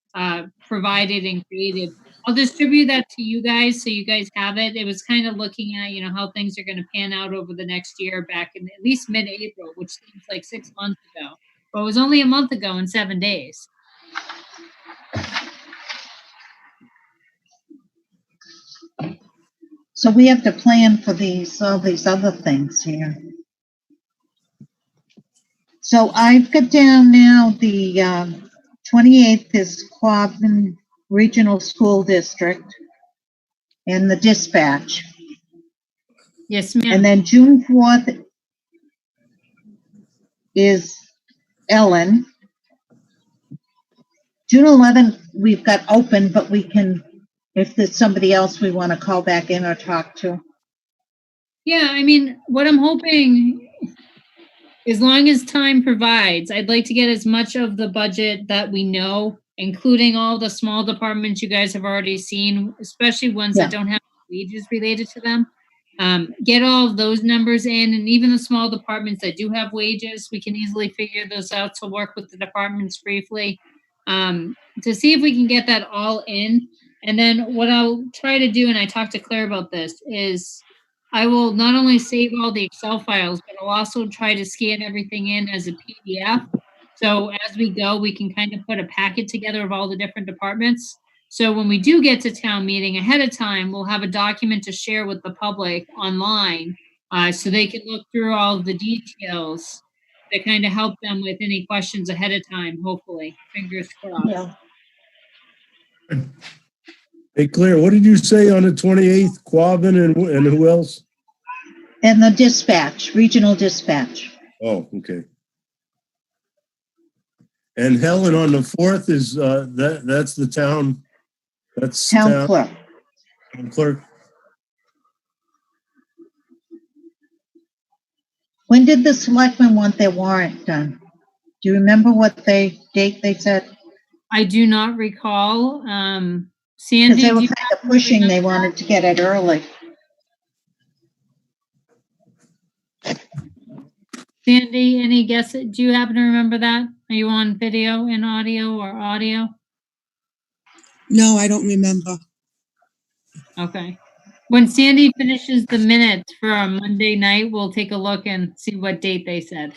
provided and created. I'll distribute that to you guys so you guys have it. It was kind of looking at, how things are going to pan out over the next year back in at least mid-April, which seems like 6 months ago. But it was only a month ago and 7 days. So we have to plan for all these other things here. So I've got down now the 28th is Quabbin Regional School District and the dispatch. Yes, ma'am. And then June 4th is Ellen. June 11th we've got open, but we can, if there's somebody else we want to call back in or talk to. Yeah, I mean, what I'm hoping, as long as time provides, I'd like to get as much of the budget that we know including all the small departments you guys have already seen, especially ones that don't have wages related to them. Get all of those numbers in, and even the small departments that do have wages, we can easily figure those out. So work with the departments briefly to see if we can get that all in. And then what I'll try to do, and I talked to Claire about this, is I will not only save all the Excel files, but I'll also try to scan everything in as a PDF. So as we go, we can kind of put a packet together of all the different departments. So when we do get to town meeting ahead of time, we'll have a document to share with the public online so they can look through all of the details to kind of help them with any questions ahead of time, hopefully. Fingers crossed. Yeah. Hey, Claire, what did you say on the 28th? Quabbin and who else? And the dispatch, regional dispatch. Oh, okay. And Helen on the 4th is that's the town. That's Town clerk. Town clerk. When did the selectmen want their warrant done? Do you remember what date they said? I do not recall. Because Sandy, they were kind of pushing, they wanted to get it early. Sandy, any guess? Do you happen to remember that? Are you on video and audio or audio? No, I don't remember. Okay. When Sandy finishes the minutes for a Monday night, we'll take a look and see what date they said.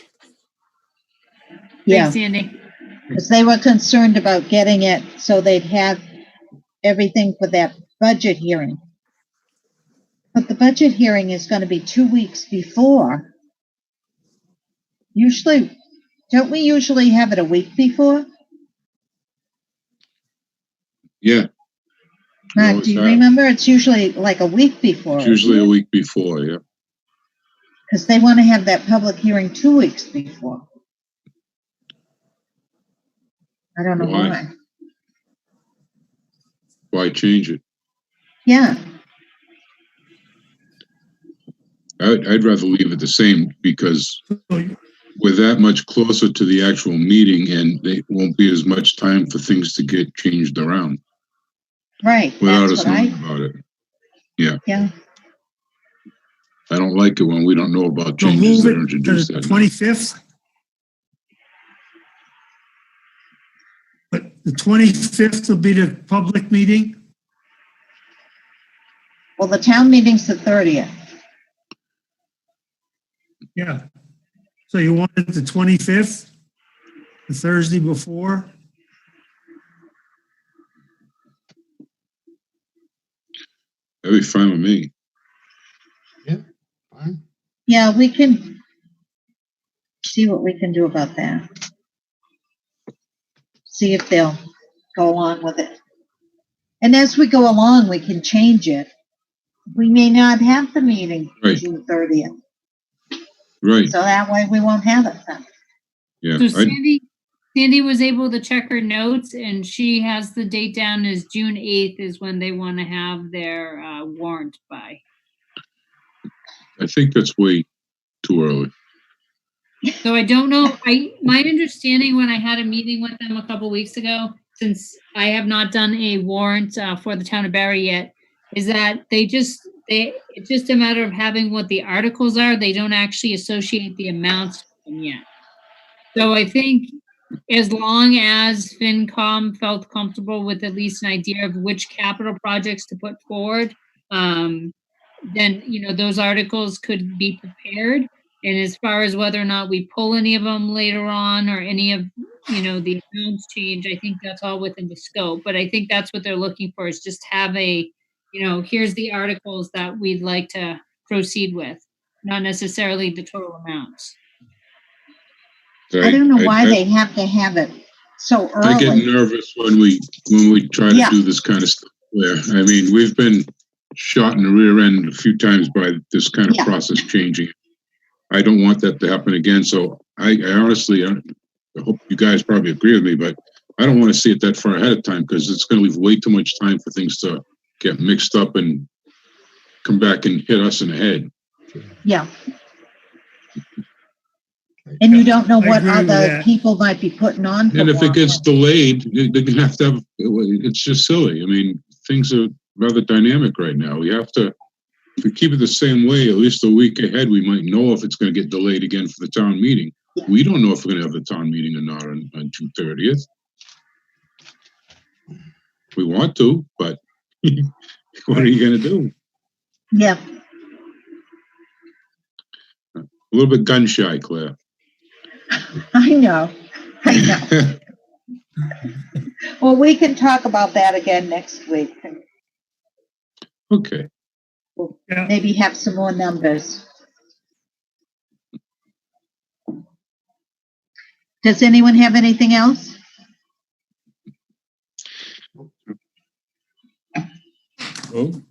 Yeah. Thanks, Sandy. Because they were concerned about getting it so they'd have everything for that budget hearing. But the budget hearing is going to be 2 weeks before. Usually, don't we usually have it a week before? Yeah. Mark, do you remember? It's usually like a week before. It's usually a week before, yeah. Because they want to have that public hearing 2 weeks before. I don't know why. Why change it? Yeah. I'd rather leave it the same because we're that much closer to the actual meeting and there won't be as much time for things to get changed around. Right. Without us knowing about it. Yeah. Yeah. I don't like it when we don't know about changes that are introduced. To the 25th? But the 25th will be the public meeting? Well, the town meeting's the 30th. Yeah. So you wanted the 25th, the Thursday before? That'd be fine with me. Yeah, fine. Yeah, we can see what we can do about that. See if they'll go along with it. And as we go along, we can change it. We may not have the meeting June 30th. Right. So that way we won't have it then. Yeah. So Sandy was able to check her notes, and she has the date down as June 8th is when they want to have their warrant by. I think that's way too early. So I don't know. My understanding when I had a meeting with them a couple weeks ago, since I have not done a warrant for the town of Barre yet, is that it's just a matter of having what the articles are. They don't actually associate the amounts with them yet. So I think as long as FinCom felt comfortable with at least an idea of which capital projects to put forward, then, those articles could be prepared. And as far as whether or not we pull any of them later on or any of, the amounts change, I think that's all within the scope. But I think that's what they're looking for, is just have here's the articles that we'd like to proceed with, not necessarily the total amounts. I don't know why they have to have it so early. I get nervous when we try to do this kind of stuff. I mean, we've been shot in the rear end a few times by this kind of process changing. I don't want that to happen again. So I honestly, I hope you guys probably agree with me, but I don't want to see it that far ahead of time because it's going to leave way too much time for things to get mixed up and come back and hit us in the head. Yeah. And you don't know I what agree with other that. people might be putting on. for And if it one. gets delayed, they're gonna have to have, it's just silly. I mean, things are rather dynamic right now. We have to, if we keep it the same way, at least a week ahead, we might know if it's gonna get delayed again for the town meeting. We don't know if we're gonna have the town meeting or not on June 30th. We want to, but what are you gonna do? Yeah, A little bit gun shy, Claire. I know. Well, we can talk about that again next week. Okay. We'll Yeah. maybe have some more numbers. Does anyone have anything else? Oh,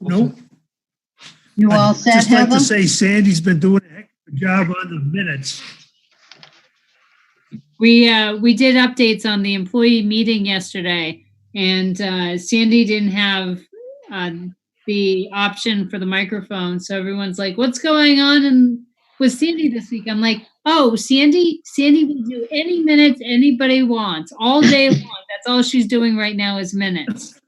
Nope. You all I'd set, just like Heather? to say Sandy's been doing a heck of a job on the minutes. We did updates on the employee meeting yesterday, and Sandy didn't have the option for the microphone, so everyone's like, "What's going on with Sandy this week?" I'm like, "Oh, Sandy will do any minutes anybody wants all day long. That's all she's doing right now is minutes."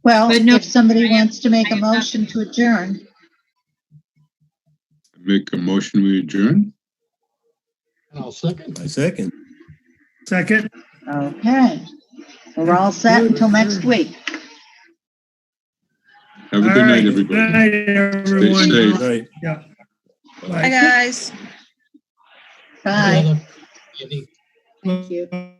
Well, But no, if somebody I am- wants to make I a am not- motion to adjourn, Make a motion, we adjourn? And I'll second. my second. Second. okay. We're all set until next week. Have a All good right. night, everybody. Good night, everyone. Stay safe. Right. Yeah. Hi, Bye. guys. Bye. Andy. Thank you.